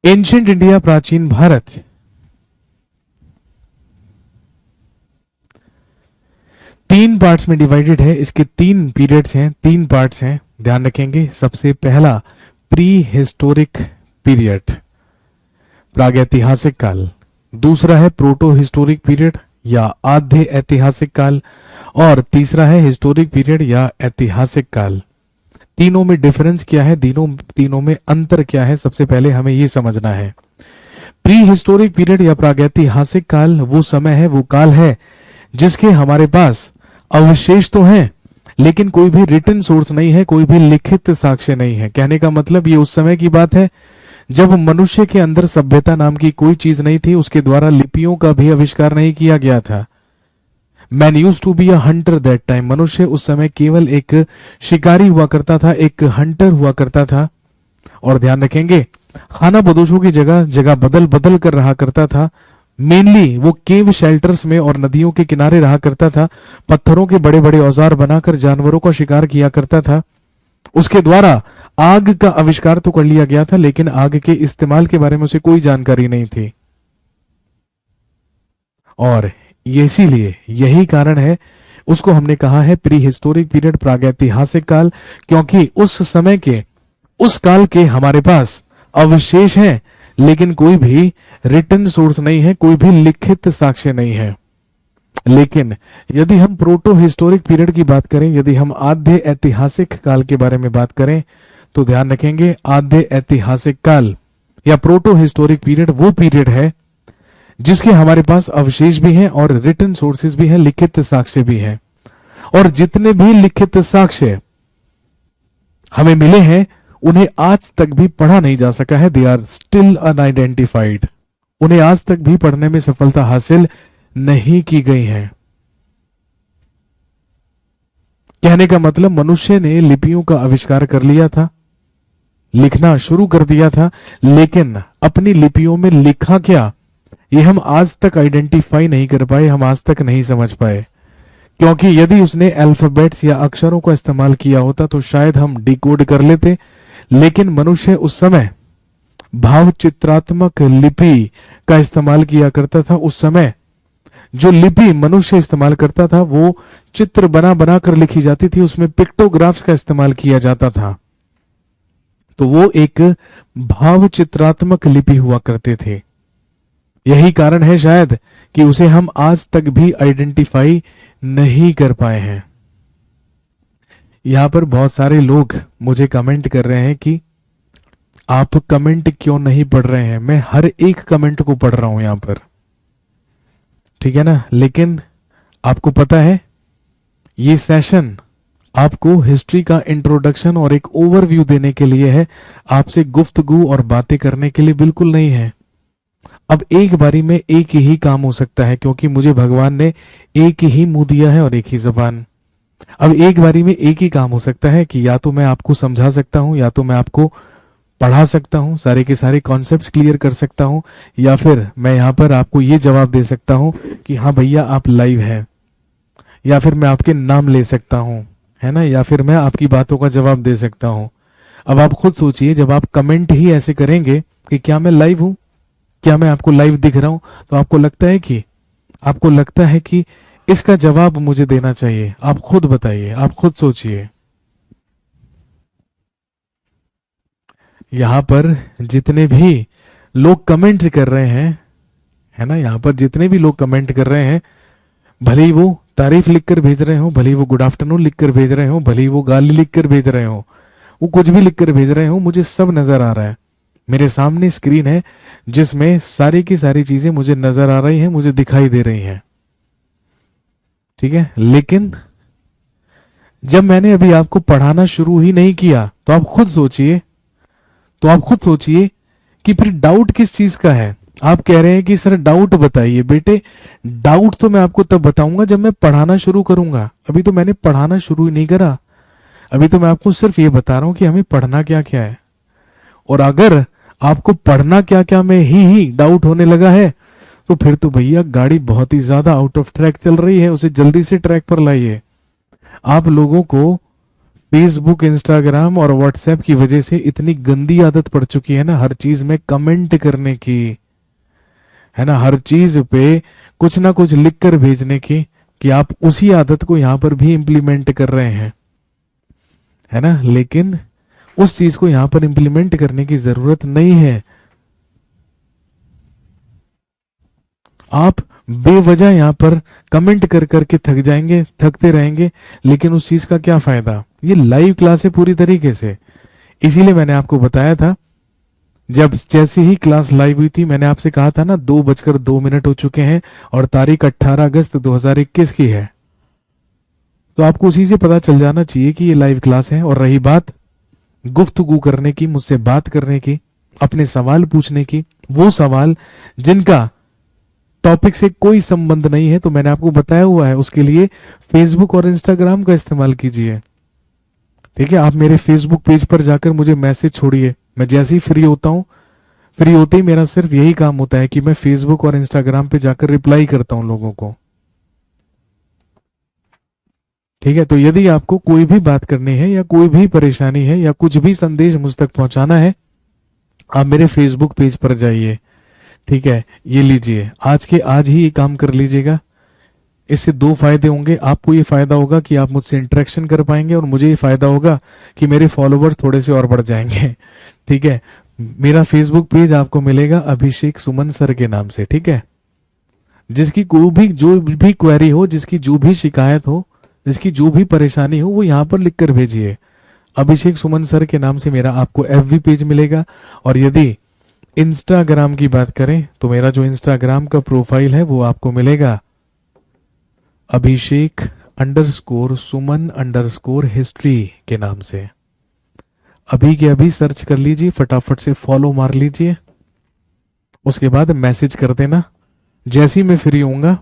एंशिएंट इंडिया, प्राचीन भारत, तीन पार्ट्स में डिवाइडेड है। इसके 3 पीरियड्स हैं, 3 पार्ट्स हैं। ध्यान रखेंगे सबसे पहला प्री हिस्टोरिक पीरियड, प्रागैतिहासिक काल। दूसरा है प्रोटो हिस्टोरिक पीरियड या आद्य ऐतिहासिक काल। और तीसरा है हिस्टोरिक पीरियड या ऐतिहासिक काल। तीनों में डिफरेंस क्या है, तीनों में अंतर क्या है, सबसे पहले हमें यह समझना है। प्री हिस्टोरिक पीरियड या प्रागैतिहासिक काल वो समय है, वो काल है जिसके हमारे पास अवशेष तो हैं लेकिन कोई भी रिटन सोर्स नहीं है, कोई भी लिखित साक्ष्य नहीं है। कहने का मतलब ये उस समय की बात है जब मनुष्य के अंदर सभ्यता नाम की कोई चीज नहीं थी, उसके द्वारा लिपियों का भी आविष्कार नहीं किया गया था। Man use to be a hunter that time. मनुष्य उस समय केवल एक शिकारी हुआ करता था, एक हंटर हुआ करता था। और ध्यान रखेंगे खाना बदोशों की जगह जगह बदल बदल कर रहा करता था। मेनली वो केव शेल्टर्स में और नदियों के किनारे रहा करता था। पत्थरों के बड़े बड़े औजार बनाकर जानवरों का शिकार किया करता था। उसके द्वारा आग का आविष्कार तो कर लिया गया था लेकिन आग के इस्तेमाल के बारे में उसे कोई जानकारी नहीं थी। और इसीलिए यही कारण है उसको हमने कहा है प्री हिस्टोरिक पीरियड, प्रागैतिहासिक काल, क्योंकि उस समय के, उस काल के हमारे पास अवशेष हैं लेकिन कोई भी रिटन सोर्स नहीं है, कोई भी लिखित साक्ष्य नहीं है। लेकिन यदि हम प्रोटो हिस्टोरिक पीरियड की बात करें, यदि हम आद्य ऐतिहासिक काल के बारे में बात करें तो ध्यान रखेंगे आद्य ऐतिहासिक काल या प्रोटो हिस्टोरिक पीरियड वो पीरियड है जिसके हमारे पास अवशेष भी हैं और रिटन सोर्सेज भी हैं, लिखित साक्ष्य भी हैं। और जितने भी लिखित साक्ष्य हमें मिले हैं उन्हें आज तक भी पढ़ा नहीं जा सका है। They are still unidentified. उन्हें आज तक भी पढ़ने में सफलता हासिल नहीं की गई है। कहने का मतलब मनुष्य ने लिपियों का आविष्कार कर लिया था, लिखना शुरू कर दिया था, लेकिन अपनी लिपियों में लिखा क्या ये हम आज तक आइडेंटिफाई नहीं कर पाए, हम आज तक नहीं समझ पाए। क्योंकि यदि उसने अल्फाबेट्स या अक्षरों का इस्तेमाल किया होता तो शायद हम डिकोड कर लेते, लेकिन मनुष्य उस समय भाव चित्रात्मक लिपि का इस्तेमाल किया करता था। उस समय जो लिपि मनुष्य इस्तेमाल करता था वो चित्र बना बना कर लिखी जाती थी, उसमें पिक्टोग्राफ्स का इस्तेमाल किया जाता था, तो वो एक भाव चित्रात्मक लिपि हुआ करते थे। यही कारण है शायद कि उसे हम आज तक भी आइडेंटिफाई नहीं कर पाए हैं। यहां पर बहुत सारे लोग मुझे कमेंट कर रहे हैं कि आप कमेंट क्यों नहीं पढ़ रहे हैं। मैं हर एक कमेंट को पढ़ रहा हूं यहां पर, ठीक है ना। लेकिन आपको पता है ये सेशन आपको हिस्ट्री का इंट्रोडक्शन और एक ओवरव्यू देने के लिए है, आपसे गुफ्तगू और बातें करने के लिए बिल्कुल नहीं है। अब एक बारी में एक ही काम हो सकता है, क्योंकि मुझे भगवान ने एक ही मुंह दिया है और एक ही जबान। अब एक बारी में एक ही काम हो सकता है कि या तो मैं आपको समझा सकता हूं, या तो मैं आपको पढ़ा सकता हूं, सारे के सारे कॉन्सेप्ट्स क्लियर कर सकता हूं, या फिर मैं यहां पर आपको ये जवाब दे सकता हूं कि हाँ भैया आप लाइव हैं, या फिर मैं आपके नाम ले सकता हूं, है ना, या फिर मैं आपकी बातों का जवाब दे सकता हूं। अब आप खुद सोचिए, जब आप कमेंट ही ऐसे करेंगे कि क्या मैं लाइव हूं, क्या मैं आपको लाइव दिख रहा हूं, तो आपको लगता है कि इसका जवाब मुझे देना चाहिए। आप खुद बताइए, आप खुद सोचिए। यहां पर जितने भी लोग कमेंट कर रहे हैं, है ना, यहां पर जितने भी लोग कमेंट कर रहे हैं, भले ही वो तारीफ लिखकर भेज रहे हो, भले ही वो गुड आफ्टरनून लिखकर भेज रहे हो, भले ही वो गाली लिखकर भेज रहे हो, वो कुछ भी लिखकर भेज रहे हो, मुझे सब नजर आ रहा है। मेरे सामने स्क्रीन है जिसमें सारी की सारी चीजें मुझे नजर आ रही हैं, मुझे दिखाई दे रही हैं, ठीक है। लेकिन जब मैंने अभी आपको पढ़ाना शुरू ही नहीं किया, तो आप खुद सोचिए कि फिर डाउट किस चीज का है। आप कह रहे हैं कि सर डाउट बताइए। बेटे डाउट तो मैं आपको तब बताऊंगा जब मैं पढ़ाना शुरू करूंगा। अभी तो मैंने पढ़ाना शुरू ही नहीं करा, अभी तो मैं आपको सिर्फ ये बता रहा हूं कि हमें पढ़ना क्या क्या है। और अगर आपको पढ़ना क्या क्या में ही डाउट होने लगा है, तो फिर तो भैया गाड़ी बहुत ही ज्यादा आउट ऑफ ट्रैक चल रही है, उसे जल्दी से ट्रैक पर लाइए। आप लोगों को फेसबुक, इंस्टाग्राम और व्हाट्सएप की वजह से इतनी गंदी आदत पड़ चुकी है ना, हर चीज में कमेंट करने की, है ना, हर चीज पे कुछ ना कुछ लिख कर भेजने की, कि आप उसी आदत को यहां पर भी इंप्लीमेंट कर रहे हैं, है ना। लेकिन उस चीज को यहां पर इंप्लीमेंट करने की जरूरत नहीं है। आप बेवजह यहां पर कमेंट कर करके थक जाएंगे, थकते रहेंगे, लेकिन उस चीज का क्या फायदा। ये लाइव क्लास है पूरी तरीके से, इसीलिए मैंने आपको बताया था, जब जैसे ही क्लास लाइव हुई थी मैंने आपसे कहा था ना 2:02 हो चुके हैं और तारीख 18 अगस्त 2021 की है, तो आपको उसी से पता चल जाना चाहिए कि ये लाइव क्लास है। और रही बात गुफ्तगू करने की, मुझसे बात करने की, अपने सवाल पूछने की, वो सवाल जिनका टॉपिक से कोई संबंध नहीं है, तो मैंने आपको बताया हुआ है, उसके लिए फेसबुक और इंस्टाग्राम का इस्तेमाल कीजिए, ठीक है। आप मेरे फेसबुक पेज पर जाकर मुझे मैसेज छोड़िए, मैं जैसे ही फ्री होता हूं, फ्री होते ही मेरा सिर्फ यही काम होता है कि मैं फेसबुक और इंस्टाग्राम पे जाकर रिप्लाई करता हूं लोगों को, ठीक है। तो यदि आपको कोई भी बात करनी है, या कोई भी परेशानी है, या कुछ भी संदेश मुझ तक पहुंचाना है, आप मेरे फेसबुक पेज पर जाइए, ठीक है। ये लीजिए, आज के आज ही ये काम कर लीजिएगा। इससे दो फायदे होंगे, आपको ये फायदा होगा कि आप मुझसे इंटरेक्शन कर पाएंगे, और मुझे ये फायदा होगा कि मेरे फॉलोवर्स थोड़े से और बढ़ जाएंगे, ठीक है। मेरा फेसबुक पेज आपको मिलेगा अभिषेक सुमन सर के नाम से, ठीक है। जिसकी कोई भी जो भी क्वेरी हो, जिसकी जो भी शिकायत हो, जिसकी जो भी परेशानी हो, वो यहाँ पर लिख कर भेजिए। अभिषेक सुमन सर के नाम से मेरा आपको एफबी पेज मिलेगा। और यदि इंस्टाग्राम की बात करें तो मेरा जो इंस्टाग्राम का प्रोफाइल है वो आपको मिलेगा अभिषेक_सुमन_हिस्ट्री के नाम से। अभी के अभी सर्च कर लीजिए, फटाफट से फॉलो मार लीजिए, उसके बाद मैसेज कर देना जैसे ही मैं फ्री होऊंगा,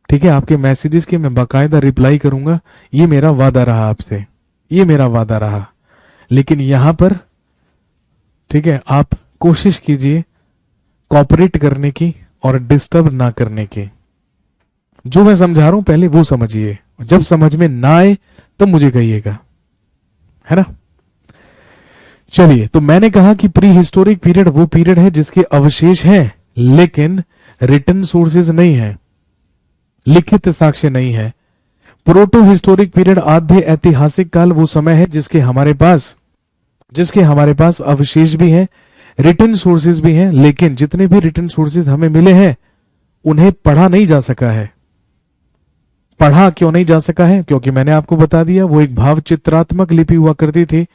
ठीक है। आपके मैसेजेस के मैं बाकायदा रिप्लाई करूंगा, ये मेरा वादा रहा आपसे, ये मेरा वादा रहा। लेकिन यहां पर, ठीक है, आप कोशिश कीजिए कॉपरेट करने की और डिस्टर्ब ना करने की। जो मैं समझा रहा हूं पहले वो समझिए, जब समझ में ना आए तब मुझे कहिएगा, है ना। चलिए, तो मैंने कहा कि प्री हिस्टोरिक पीरियड वो पीरियड है जिसके अवशेष हैं लेकिन रिटन सोर्सेज नहीं है, लिखित साक्ष्य नहीं है। प्रोटो हिस्टोरिक पीरियड आद्य ऐतिहासिक काल वो समय है जिसके हमारे पास अवशेष भी हैं, रिटन सोर्सेज भी हैं, लेकिन जितने भी रिटन सोर्सेज हमें मिले हैं उन्हें पढ़ा नहीं जा सका है। पढ़ा क्यों नहीं जा सका है? क्योंकि मैंने आपको बता दिया वो एक भाव चित्रात्मक लिपि हुआ करती थी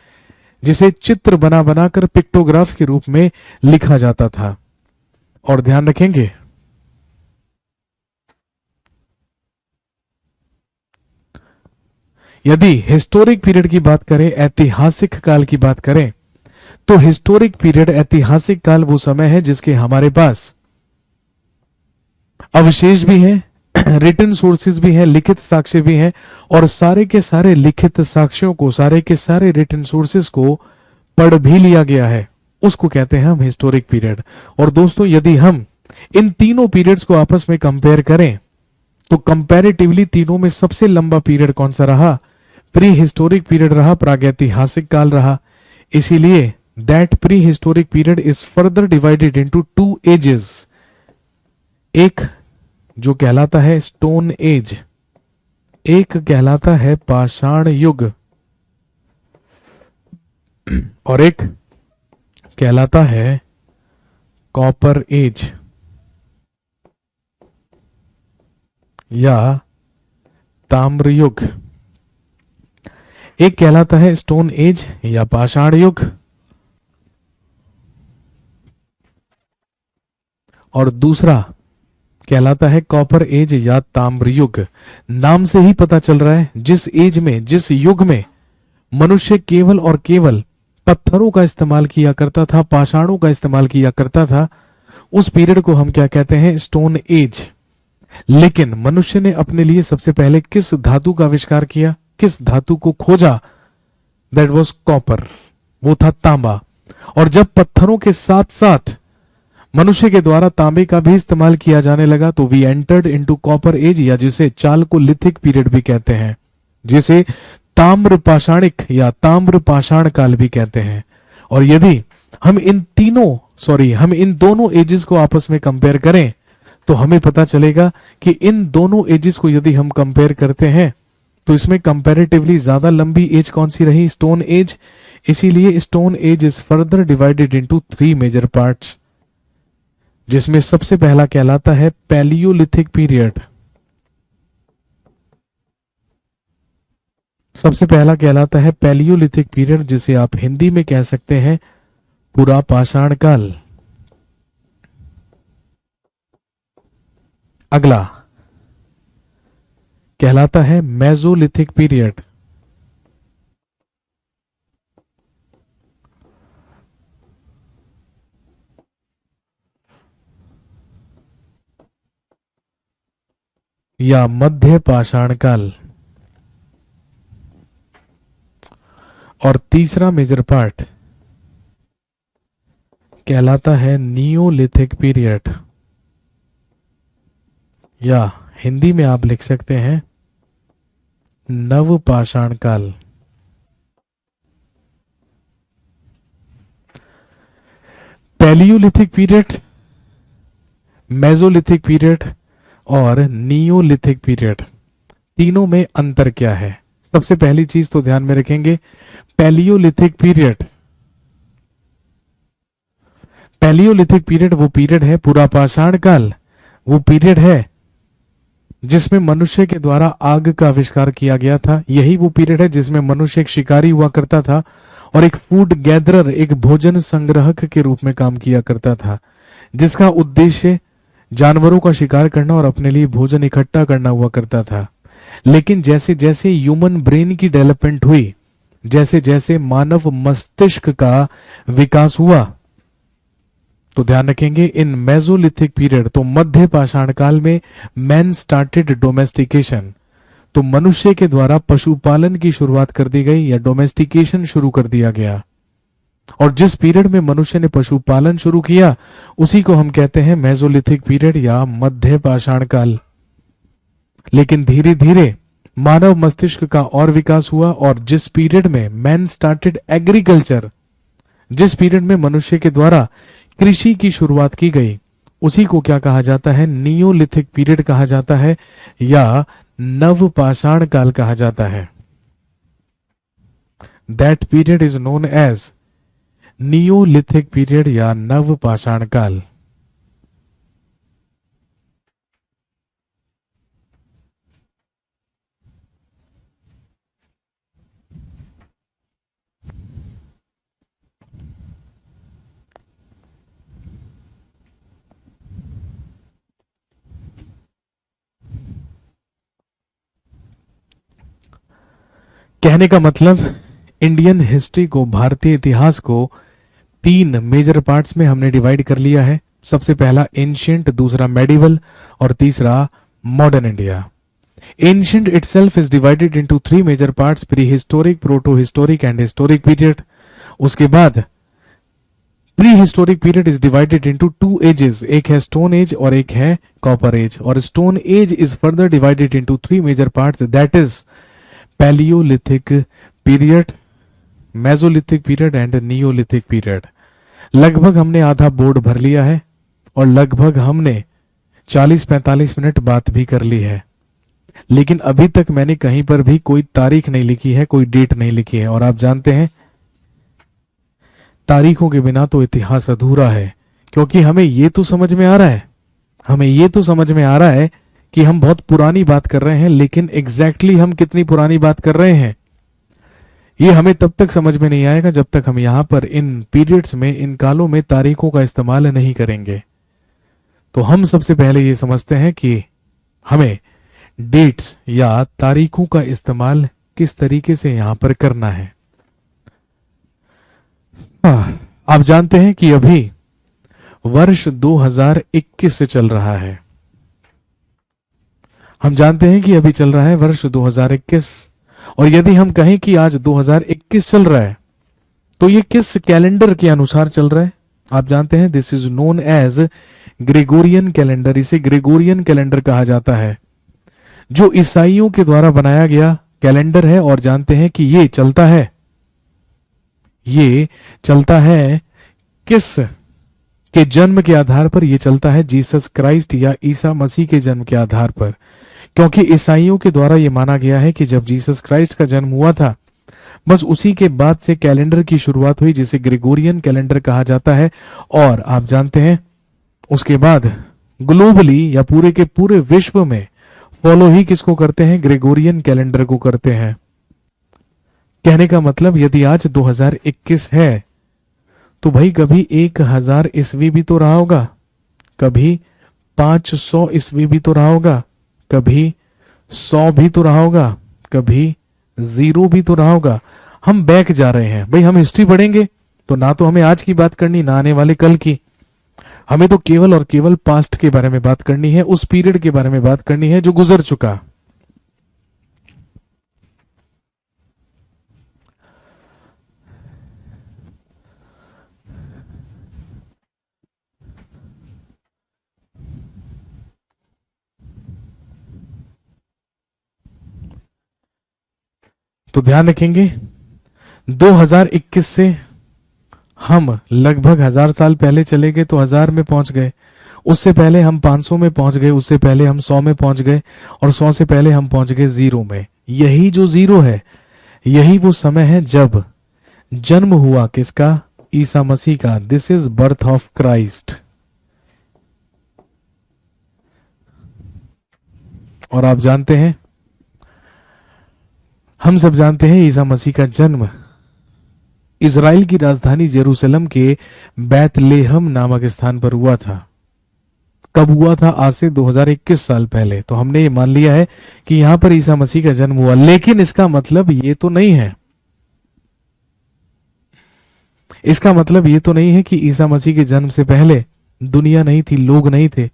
जिसे चित्र बना बनाकर पिक्टोग्राफ के रूप में लिखा जाता था। और ध्यान रखेंगे, यदि हिस्टोरिक पीरियड की बात करें, ऐतिहासिक काल की बात करें, तो हिस्टोरिक पीरियड ऐतिहासिक काल वो समय है जिसके हमारे पास अवशेष भी हैं, रिटन सोर्सेज भी हैं, लिखित साक्ष्य भी हैं, और सारे के सारे लिखित साक्ष्यों को, सारे के सारे रिटन सोर्सेज को पढ़ भी लिया गया है। उसको कहते हैं हम हिस्टोरिक पीरियड। और दोस्तों, यदि हम इन तीनों पीरियड्स को आपस में कंपेयर करें तो कंपैरेटिवली तीनों में सबसे लंबा पीरियड कौन सा रहा? प्री हिस्टोरिक पीरियड रहा, प्रागैतिहासिक काल रहा। इसीलिए that prehistoric period is further divided into 2 ages, एक जो कहलाता है स्टोन एज, एक कहलाता है पाषाण युग, और एक कहलाता है कॉपर एज या ताम्र युग। एक कहलाता है स्टोन एज या पाषाण युग, और दूसरा कहलाता है कॉपर एज या ताम्र युग। नाम से ही पता चल रहा है जिस एज में, जिस युग में मनुष्य केवल और केवल पत्थरों का इस्तेमाल किया करता था, पाषाणों का इस्तेमाल किया करता था, उस पीरियड को हम क्या कहते हैं? Stone age. लेकिन मनुष्य ने अपने लिए सबसे पहले किस धातु का आविष्कार किया, किस धातु को खोजा? दैट वाज कॉपर, वो था तांबा। और जब पत्थरों के साथ साथ मनुष्य के द्वारा तांबे का भी इस्तेमाल किया जाने लगा तो we entered into copper age, या जिसे चालकोलिथिक पीरियड भी कहते हैं, जिसे ताम्र पाषाणिक या ताम्र पाषाण काल भी कहते हैं। और यदि हम हम इन दोनों एजेस को आपस में कंपेयर करें तो हमें पता चलेगा कि इन दोनों एजेस को यदि हम कंपेयर करते हैं तो इसमें कंपैरेटिवली ज्यादा लंबी एज कौन सी रही? Stone age. इसीलिए stone age is further divided into 3 major parts, जिसमें सबसे पहला कहलाता है पैलियोलिथिक पीरियड। सबसे पहला कहलाता है पैलियोलिथिक पीरियड, जिसे आप हिंदी में कह सकते हैं पुरा पाषाण काल। अगला कहलाता है मेसोलिथिक पीरियड। या मध्य पाषाण काल। और तीसरा मेजर पार्ट कहलाता है नियोलिथिक पीरियड, या हिंदी में आप लिख सकते हैं नव पाषाण काल। पैलियोलिथिक पीरियड, मेसोलिथिक पीरियड और नियोलिथिक पीरियड, तीनों में अंतर क्या है? सबसे पहली चीज तो ध्यान में रखेंगे, पैलियोलिथिक पीरियड। पैलियोलिथिक पीरियड वो पीरियड है, पूरा पाषाण काल वो पीरियड है जिसमें मनुष्य के द्वारा आग का आविष्कार किया गया था। यही वो पीरियड है जिसमें मनुष्य एक शिकारी हुआ करता था और एक फूड गैदरर, एक भोजन संग्राहक के रूप में काम किया करता था, जिसका उद्देश्य जानवरों का शिकार करना और अपने लिए भोजन इकट्ठा करना हुआ करता था। लेकिन जैसे जैसे ह्यूमन ब्रेन की डेवलपमेंट हुई, जैसे जैसे मानव मस्तिष्क का विकास हुआ, तो ध्यान रखेंगे इन मेसोलिथिक पीरियड, तो मध्य पाषाण काल में मैन स्टार्टेड डोमेस्टिकेशन, तो मनुष्य के द्वारा पशुपालन की शुरुआत कर दी गई या डोमेस्टिकेशन शुरू कर दिया गया। और जिस पीरियड में मनुष्य ने पशुपालन शुरू किया उसी को हम कहते हैं मेसोलिथिक पीरियड या मध्य पाषाण काल। लेकिन धीरे धीरे मानव मस्तिष्क का और विकास हुआ, और जिस पीरियड में मैन स्टार्टेड एग्रीकल्चर, जिस पीरियड में मनुष्य के द्वारा कृषि की शुरुआत की गई, उसी को क्या कहा जाता है? नियोलिथिक पीरियड कहा जाता है या नवपाषाण काल कहा जाता है। That period is known as neolithic period या नवपाषाण काल। कहने का मतलब इंडियन हिस्ट्री को, भारतीय इतिहास को तीन मेजर पार्ट्स में हमने डिवाइड कर लिया है। सबसे पहला एंशिएंट, दूसरा मेडिवल और तीसरा modern India. Ancient itself is divided into three major parts, prehistoric, protohistoric and historic period. उसके बाद prehistoric period is divided into two ages, एक है स्टोन एज और एक है कॉपर एज, और stone age is further divided into three major parts, that is palaeolithic period, mesolithic period and neolithic period. लगभग हमने आधा बोर्ड भर लिया है और लगभग हमने 40-45 मिनट बात भी कर ली है, लेकिन अभी तक मैंने कहीं पर भी कोई तारीख नहीं लिखी है, कोई डेट नहीं लिखी है। और आप जानते हैं तारीखों के बिना तो इतिहास अधूरा है, क्योंकि हमें ये तो समझ में आ रहा है, हमें ये तो समझ में आ रहा है कि हम बहुत पुरानी बात कर रहे हैं, लेकिन एग्जैक्टली हम कितनी पुरानी बात कर रहे हैं ये हमें तब तक समझ में नहीं आएगा जब तक हम यहां पर इन पीरियड्स में, इन कालों में तारीखों का इस्तेमाल नहीं करेंगे। तो हम सबसे पहले ये समझते हैं कि हमें डेट्स या तारीखों का इस्तेमाल किस तरीके से यहां पर करना है। आप जानते हैं कि अभी वर्ष 2021 से चल रहा है। हम जानते हैं कि अभी चल रहा है वर्ष 2021, और यदि हम कहें कि आज 2021 चल रहा है तो ये किस कैलेंडर के अनुसार चल रहा है? आप जानते हैं this is known as Gregorian calendar. इसे ग्रेगोरियन कैलेंडर कहा जाता है, जो ईसाइयों के द्वारा बनाया गया कैलेंडर है। और जानते हैं कि ये चलता है किस के जन्म के आधार पर? ये चलता है जीसस क्राइस्ट या ईसा मसीह के जन्म के आधार पर, क्योंकि ईसाइयों के द्वारा यह माना गया है कि जब जीसस क्राइस्ट का जन्म हुआ था, बस उसी के बाद से कैलेंडर की शुरुआत हुई, जिसे ग्रेगोरियन कैलेंडर कहा जाता है। और आप जानते हैं उसके बाद ग्लोबली या पूरे के पूरे विश्व में फॉलो ही किसको करते हैं? ग्रेगोरियन कैलेंडर को करते हैं। कहने का मतलब यदि आज 2021 है तो भाई कभी 1000 ईस्वी भी तो रहा होगा, कभी 500 ईस्वी भी तो रहा होगा, कभी 100 भी तो रहा होगा, कभी 0 भी तो रहा होगा। हम बैक जा रहे हैं भाई। हम हिस्ट्री पढ़ेंगे तो ना तो हमें आज की बात करनी, ना आने वाले कल की, हमें तो केवल और केवल पास्ट के बारे में बात करनी है, उस पीरियड के बारे में बात करनी है जो गुजर चुका। तो ध्यान रखेंगे 2021 से हम लगभग 1000 साल पहले चले गए तो 1000 में पहुंच गए, उससे पहले हम 500 में पहुंच गए, उससे पहले हम 100 में पहुंच गए, और 100 से पहले हम पहुंच गए 0 में। यही जो 0 है, यही वो समय है जब जन्म हुआ किसका? ईसा मसीह का। This is birth of Christ. और आप जानते हैं, हम सब जानते हैं ईसा मसीह का जन्म इजराइल की राजधानी जेरूसलम के बैतलेहम नामक स्थान पर हुआ था। कब हुआ था? आज से 2021 साल पहले। तो हमने ये मान लिया है कि यहां पर ईसा मसीह का जन्म हुआ, लेकिन इसका मतलब ये तो नहीं है, इसका मतलब ये तो नहीं है कि ईसा मसीह के जन्म से पहले दुनिया नहीं थी, लोग नहीं थे,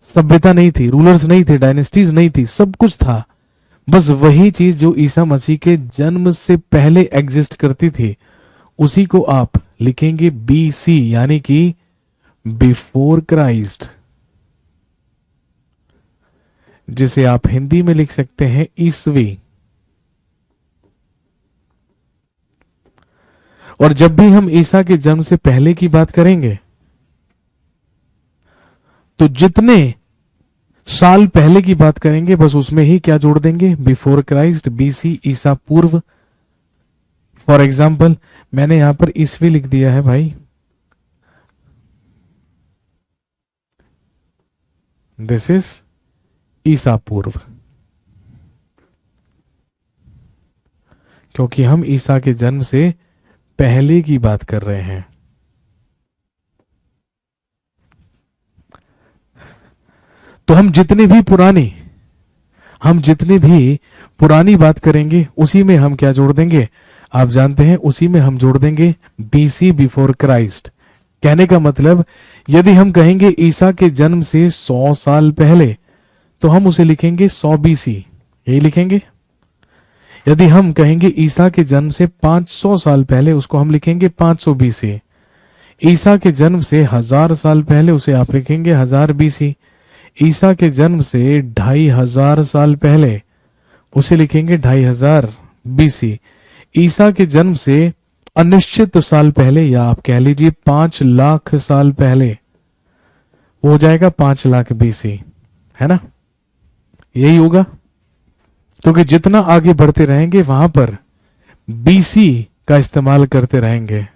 सभ्यता नहीं थी, रूलर्स नहीं थे, डायनेस्टीज नहीं थी, सब कुछ था। बस वही चीज जो ईसा मसीह के जन्म से पहले एग्जिस्ट करती थी, उसी को आप लिखेंगे BC, यानी कि बिफोर क्राइस्ट। जिसे आप हिंदी में लिख सकते हैं ईस्वी। और जब भी हम ईसा के जन्म से पहले की बात करेंगे तो जितने साल पहले की बात करेंगे बस उसमें ही क्या जोड़ देंगे, बिफोर क्राइस्ट, बीसी, ईसा पूर्व। फॉर एग्जाम्पल मैंने यहां पर ईस्वी लिख दिया है भाई, दिस इज ईसा पूर्व, क्योंकि हम ईसा के जन्म से पहले की बात कर रहे हैं। तो हम जितनी भी पुरानी बात करेंगे उसी में हम क्या जोड़ देंगे, आप जानते हैं, उसी में हम जोड़ देंगे बीसी, बिफोर क्राइस्ट। कहने का मतलब यदि हम कहेंगे ईसा के जन्म से 100 साल पहले तो हम उसे लिखेंगे 100 बीसी, यही लिखेंगे। यदि हम कहेंगे ईसा के जन्म से 500 साल पहले उसको हम लिखेंगे 500 बीसी। ईसा के जन्म से 1000 साल पहले उसे आप लिखेंगे 1000 बीसी। ईसा के जन्म से 2500 साल पहले उसे लिखेंगे 2500 बीसी। ईसा के जन्म से अनिश्चित साल पहले, या आप कह लीजिए 5 लाख साल पहले, वो हो जाएगा 5 लाख बीसी, है ना, यही होगा। क्योंकि जितना आगे बढ़ते रहेंगे वहां पर बीसी का इस्तेमाल करते रहेंगे।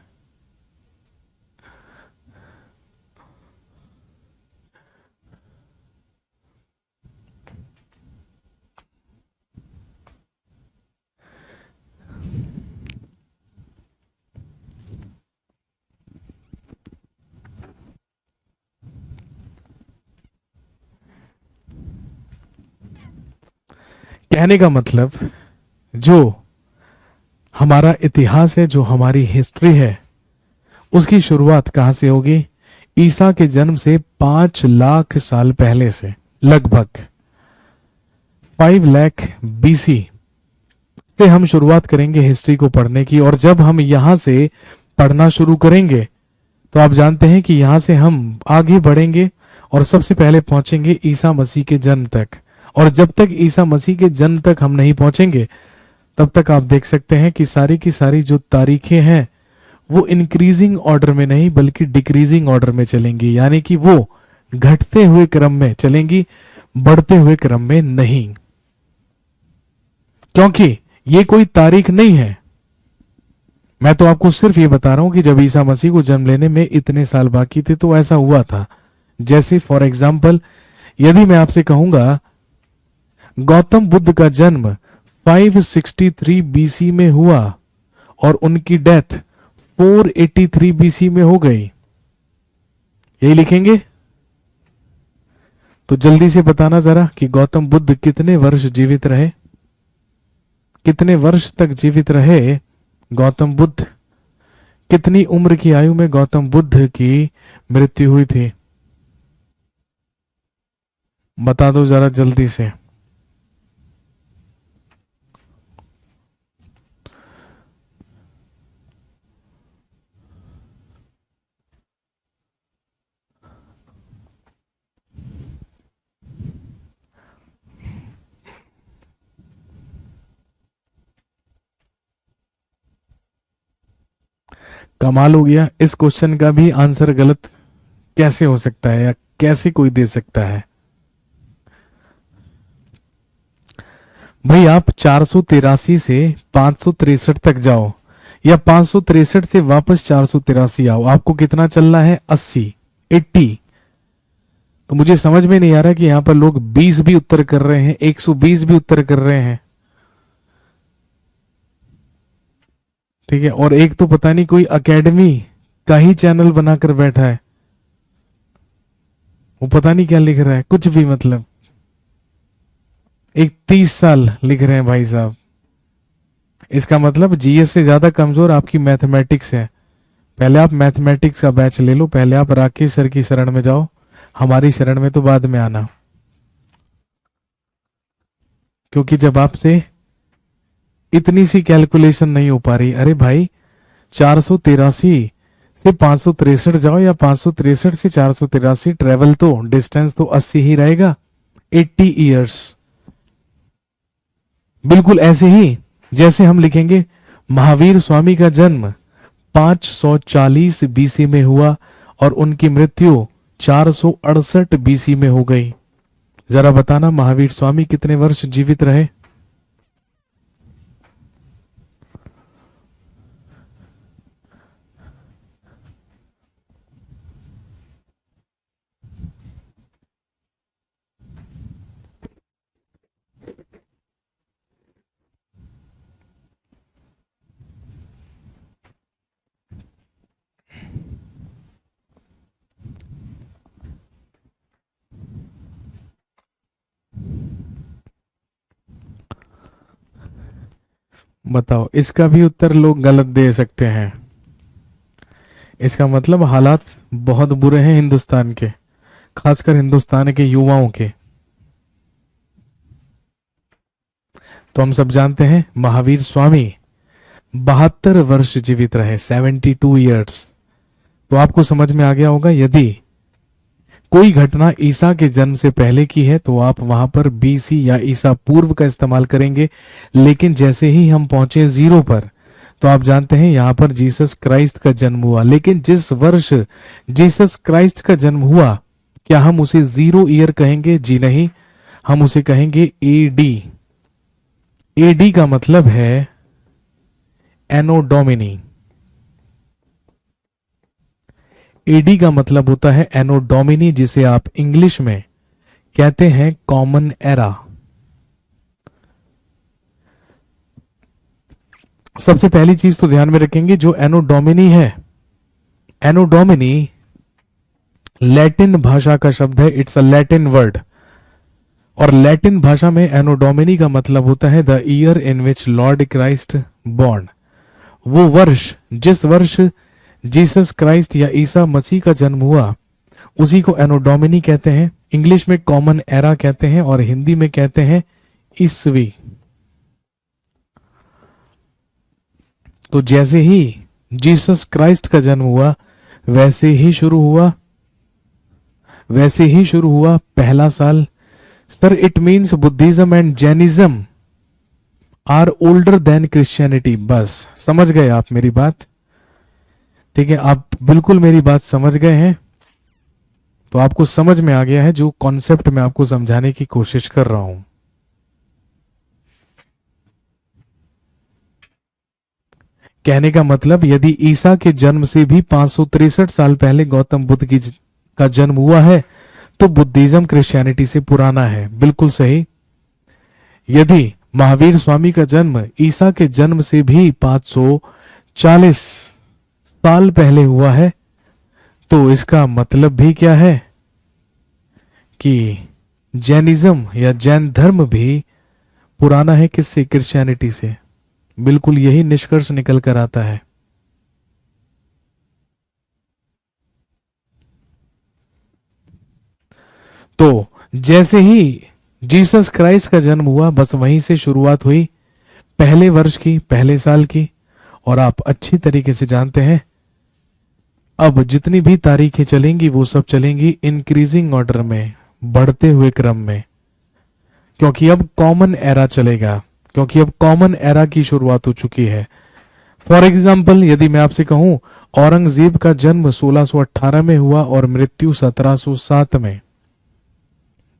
कहने का मतलब जो हमारा इतिहास है, जो हमारी हिस्ट्री है, उसकी शुरुआत कहां से होगी, ईसा के जन्म से 5 लाख साल पहले से, लगभग 5 लाख बीसी से हम शुरुआत करेंगे हिस्ट्री को पढ़ने की। और जब हम यहां से पढ़ना शुरू करेंगे तो आप जानते हैं कि यहां से हम आगे बढ़ेंगे और सबसे पहले पहुंचेंगे ईसा मसीह के जन्म तक। और जब तक ईसा मसीह के जन्म तक हम नहीं पहुंचेंगे तब तक आप देख सकते हैं कि सारी की सारी जो तारीखें हैं वो इंक्रीजिंग ऑर्डर में नहीं बल्कि डिक्रीजिंग ऑर्डर में चलेंगी, यानी कि वो घटते हुए क्रम में चलेंगी, बढ़ते हुए क्रम में नहीं। क्योंकि ये कोई तारीख नहीं है, मैं तो आपको सिर्फ ये बता रहा हूं कि जब ईसा मसीह को जन्म लेने में इतने साल बाकी थे तो ऐसा हुआ था। जैसे फॉर एग्जाम्पल यदि मैं आपसे कहूंगा गौतम बुद्ध का जन्म 563 बीसी में हुआ और उनकी डेथ 483 बीसी में हो गई, यही लिखेंगे। तो जल्दी से बताना जरा कि गौतम बुद्ध कितने वर्ष जीवित रहे, कितने वर्ष तक जीवित रहे गौतम बुद्ध, कितनी उम्र की आयु में गौतम बुद्ध की मृत्यु हुई थी, बता दो जरा जल्दी से। कमाल हो गया, इस क्वेश्चन का भी आंसर गलत कैसे हो सकता है या कैसे कोई दे सकता है। भाई आप 483 से 563 तक जाओ या 563 से वापस 483 आओ, आपको कितना चलना है, 80। तो मुझे समझ में नहीं आ रहा कि यहां पर लोग 20 भी उत्तर कर रहे हैं, 120 भी उत्तर कर रहे हैं, ठीक है। और एक तो पता नहीं कोई एकेडमी का ही चैनल बनाकर बैठा है, वो पता नहीं क्या लिख रहा है, कुछ भी, मतलब एक 30 साल लिख रहे हैं भाई साहब। इसका मतलब जीएस से ज्यादा कमजोर आपकी मैथमेटिक्स है। पहले आप मैथमेटिक्स का बैच ले लो, पहले आप राकेश सर की शरण में जाओ, हमारी शरण में तो बाद में आना। क्योंकि जब आपसे इतनी सी कैलकुलेशन नहीं हो पा रही, अरे भाई 483 से 563 जाओ या 563 से 483, ट्रेवल तो डिस्टेंस तो 80 ही रहेगा, 80 ईयर्स। बिल्कुल ऐसे ही जैसे हम लिखेंगे महावीर स्वामी का जन्म 540 बीसी में हुआ और उनकी मृत्यु 468 बीसी में हो गई। जरा बताना महावीर स्वामी कितने वर्ष जीवित रहे? बताओ, इसका भी उत्तर लोग गलत दे सकते हैं। इसका मतलब हालात बहुत बुरे हैं हिंदुस्तान के, खासकर हिंदुस्तान के युवाओं के। तो हम सब जानते हैं महावीर स्वामी 72 वर्ष जीवित रहे, 72 ईयर्स। तो आपको समझ में आ गया होगा, यदि कोई घटना ईसा के जन्म से पहले की है तो आप वहां पर बीसी या ईसा पूर्व का इस्तेमाल करेंगे। लेकिन जैसे ही हम पहुंचे जीरो पर, तो आप जानते हैं यहां पर जीसस क्राइस्ट का जन्म हुआ। लेकिन जिस वर्ष जीसस क्राइस्ट का जन्म हुआ, क्या हम उसे जीरो ईयर कहेंगे? जी नहीं, हम उसे कहेंगे एडी। एडी का मतलब है एनो डोमिनी। एडी का मतलब होता है एनो डोमिनी, जिसे आप इंग्लिश में कहते हैं कॉमन एरा। सबसे पहली चीज तो ध्यान में रखेंगे, जो एनो डोमिनी है, एनो डोमिनी लैटिन भाषा का शब्द है, इट्स अ लैटिन वर्ड। और लैटिन भाषा में एनो डोमिनी का मतलब होता है the year in which lord Christ born. वो वर्ष, जिस वर्ष जीसस क्राइस्ट या ईसा मसीह का जन्म हुआ, उसी को एनो डोमिनी कहते हैं। इंग्लिश में कॉमन एरा कहते हैं और हिंदी में कहते हैं ईस्वी। तो जैसे ही जीसस क्राइस्ट का जन्म हुआ, वैसे ही शुरू हुआ पहला साल। Sir, it means Buddhism and Jainism are older than Christianity. बस समझ गए आप मेरी बात? ठीक है, आप बिल्कुल मेरी बात समझ गए हैं। तो आपको समझ में आ गया है जो कॉन्सेप्ट मैं आपको समझाने की कोशिश कर रहा हूं। कहने का मतलब, यदि ईसा के जन्म से भी 563 साल पहले गौतम बुद्ध का जन्म हुआ है, तो बुद्धिज्म क्रिश्चियनिटी से पुराना है। बिल्कुल सही। यदि महावीर स्वामी का जन्म ईसा के जन्म से भी 540 साल पहले हुआ है, तो इसका मतलब भी क्या है कि जैनिज्म या जैन धर्म भी पुराना है किससे? क्रिश्चियनिटी से। बिल्कुल यही निष्कर्ष निकल कर आता है। तो जैसे ही जीसस क्राइस्ट का जन्म हुआ, बस वहीं से शुरुआत हुई पहले वर्ष की, पहले साल की। और आप अच्छी तरीके से जानते हैं, अब जितनी भी तारीखें चलेंगी वो सब चलेंगी इंक्रीजिंग ऑर्डर में, बढ़ते हुए क्रम में, क्योंकि अब कॉमन एरा चलेगा, क्योंकि अब कॉमन एरा की शुरुआत हो चुकी है। फॉर एग्जाम्पल, यदि मैं आपसे कहूं औरंगजेब का जन्म 1618 में हुआ और मृत्यु 1707 में,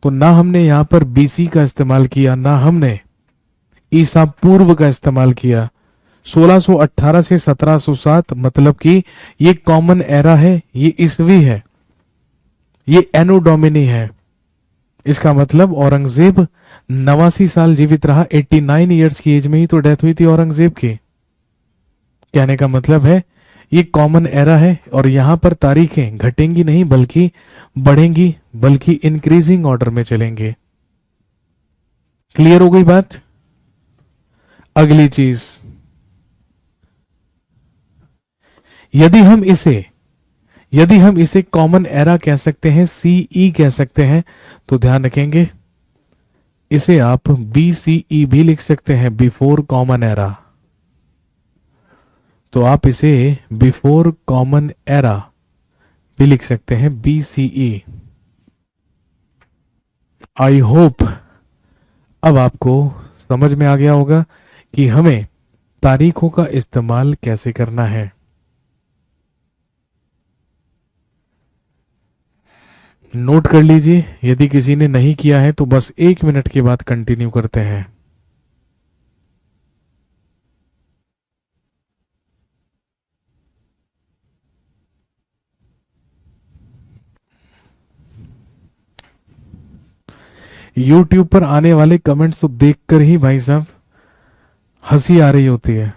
तो ना हमने यहां पर बीसी का इस्तेमाल किया, ना हमने ईसा पूर्व का इस्तेमाल किया। 1618 से 1707 मतलब कि ये कॉमन एरा है, ये ईसवी है, ये एनो डोमिनी है। इसका मतलब औरंगजेब 89 साल जीवित रहा, 89 ईयर्स की एज में ही तो डेथ हुई थी औरंगजेब की। कहने का मतलब है ये कॉमन एरा है और यहां पर तारीखें घटेंगी नहीं बल्कि बढ़ेंगी, बल्कि इंक्रीजिंग ऑर्डर में चलेंगे। क्लियर हो गई बात? अगली चीज, यदि हम इसे कॉमन एरा कह सकते हैं, सीई कह सकते हैं, तो ध्यान रखेंगे इसे आप बीसीई भी लिख सकते हैं, बिफोर कॉमन एरा। तो आप इसे बिफोर कॉमन एरा भी लिख सकते हैं, बीसीई। आई होप अब आपको समझ में आ गया होगा कि हमें तारीखों का इस्तेमाल कैसे करना है। नोट कर लीजिए, यदि किसी ने नहीं किया है तो बस 1 मिनट के बाद कंटिन्यू करते हैं। YouTube पर आने वाले कमेंट्स तो देखकर ही भाई साहब हंसी आ रही होती है।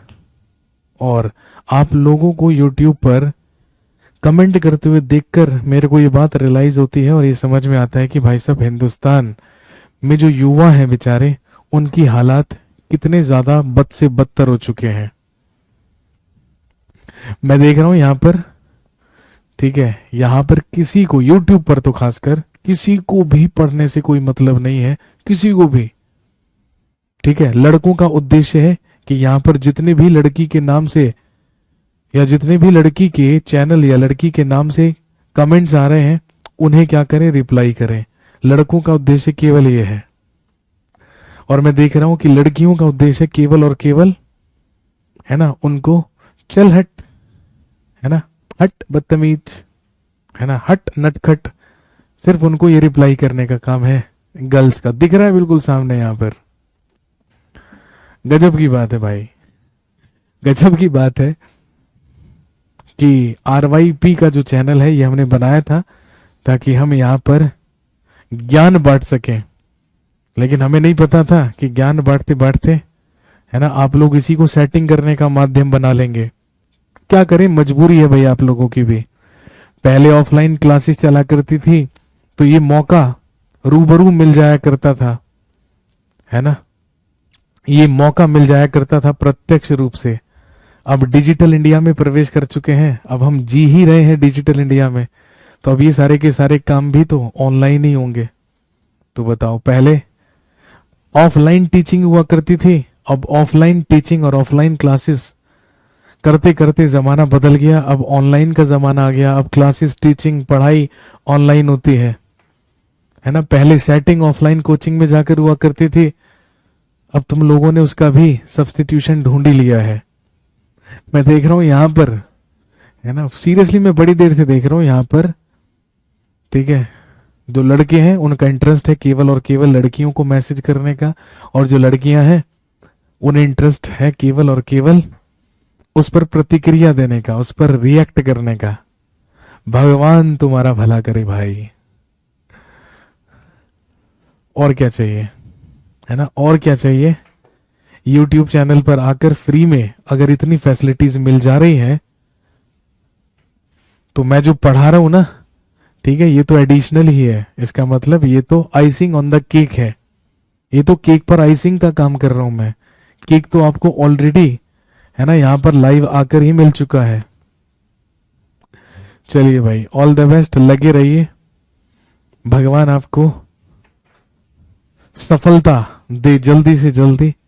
और आप लोगों को YouTube पर कमेंट करते हुए देखकर मेरे को ये बात रियलाइज होती है और ये समझ में आता है कि भाई साहब हिंदुस्तान में जो युवा हैं बेचारे, उनकी हालात कितने ज्यादा बद से बदतर हो चुके हैं। मैं देख रहा हूं यहां पर, ठीक है, यहां पर किसी को YouTube पर तो खासकर किसी को भी पढ़ने से कोई मतलब नहीं है, किसी को भी। ठीक है, लड़कों का उद्देश्य है कि यहां पर जितने भी लड़की के नाम से या जितने भी लड़की के चैनल या लड़की के नाम से कमेंट्स आ रहे हैं उन्हें क्या करें, रिप्लाई करें। लड़कों का उद्देश्य केवल ये है। और मैं देख रहा हूं कि लड़कियों का उद्देश्य केवल और केवल है ना, उनको चल हट, है ना, हट बदतमीज, है ना, हट नटखट, सिर्फ उनको ये रिप्लाई करने का काम है गर्ल्स का। दिख रहा है बिल्कुल सामने यहां पर। गजब की बात है भाई, गजब की बात है कि RYP का जो चैनल है ये हमने बनाया था ताकि हम यहाँ पर ज्ञान बांट सकें। लेकिन हमें नहीं पता था कि ज्ञान बांटते बांटते, है ना, आप लोग इसी को सेटिंग करने का माध्यम बना लेंगे। क्या करें, मजबूरी है भाई आप लोगों की भी। पहले ऑफलाइन क्लासेस चला करती थी तो ये मौका रूबरू मिल जाया करता था, है ना, ये मौका मिल जाया करता था प्रत्यक्ष रूप से। अब डिजिटल इंडिया में प्रवेश कर चुके हैं, अब हम जी ही रहे हैं डिजिटल इंडिया में, तो अब ये सारे के सारे काम भी तो ऑनलाइन ही होंगे। तो बताओ, पहले ऑफलाइन टीचिंग हुआ करती थी, अब ऑफलाइन टीचिंग और ऑफलाइन क्लासेस करते करते जमाना बदल गया। अब ऑनलाइन का जमाना आ गया, अब क्लासेस टीचिंग पढ़ाई ऑनलाइन होती है ना। पहले सेटिंग ऑफलाइन कोचिंग में जाकर हुआ करती थी, अब तुम लोगों ने उसका भी सब्स्टिट्यूशन ढूंढ ही लिया है। मैं देख रहा हूं यहां पर, है ना, सीरियसली मैं बड़ी देर से देख रहा हूं यहां पर, ठीक है, जो लड़के हैं उनका इंटरेस्ट है केवल और केवल लड़कियों को मैसेज करने का, और जो लड़कियां हैं उन्हें इंटरेस्ट है केवल और केवल उस पर प्रतिक्रिया देने का, उस पर रिएक्ट करने का। भगवान तुम्हारा भला करे भाई, और क्या चाहिए, है ना, और क्या चाहिए। YouTube चैनल पर आकर फ्री में अगर इतनी फैसिलिटीज मिल जा रही हैं तो मैं जो पढ़ा रहा हूं ना, ठीक है, ये तो एडिशनल ही है। इसका मतलब ये तो आइसिंग ऑन द केक है, ये तो केक पर आइसिंग का काम कर रहा हूं मैं। केक तो आपको ऑलरेडी, है ना, यहां पर लाइव आकर ही मिल चुका है। चलिए भाई, ऑल द बेस्ट, लगे रहिए, भगवान आपको सफलता दे जल्दी से जल्दी।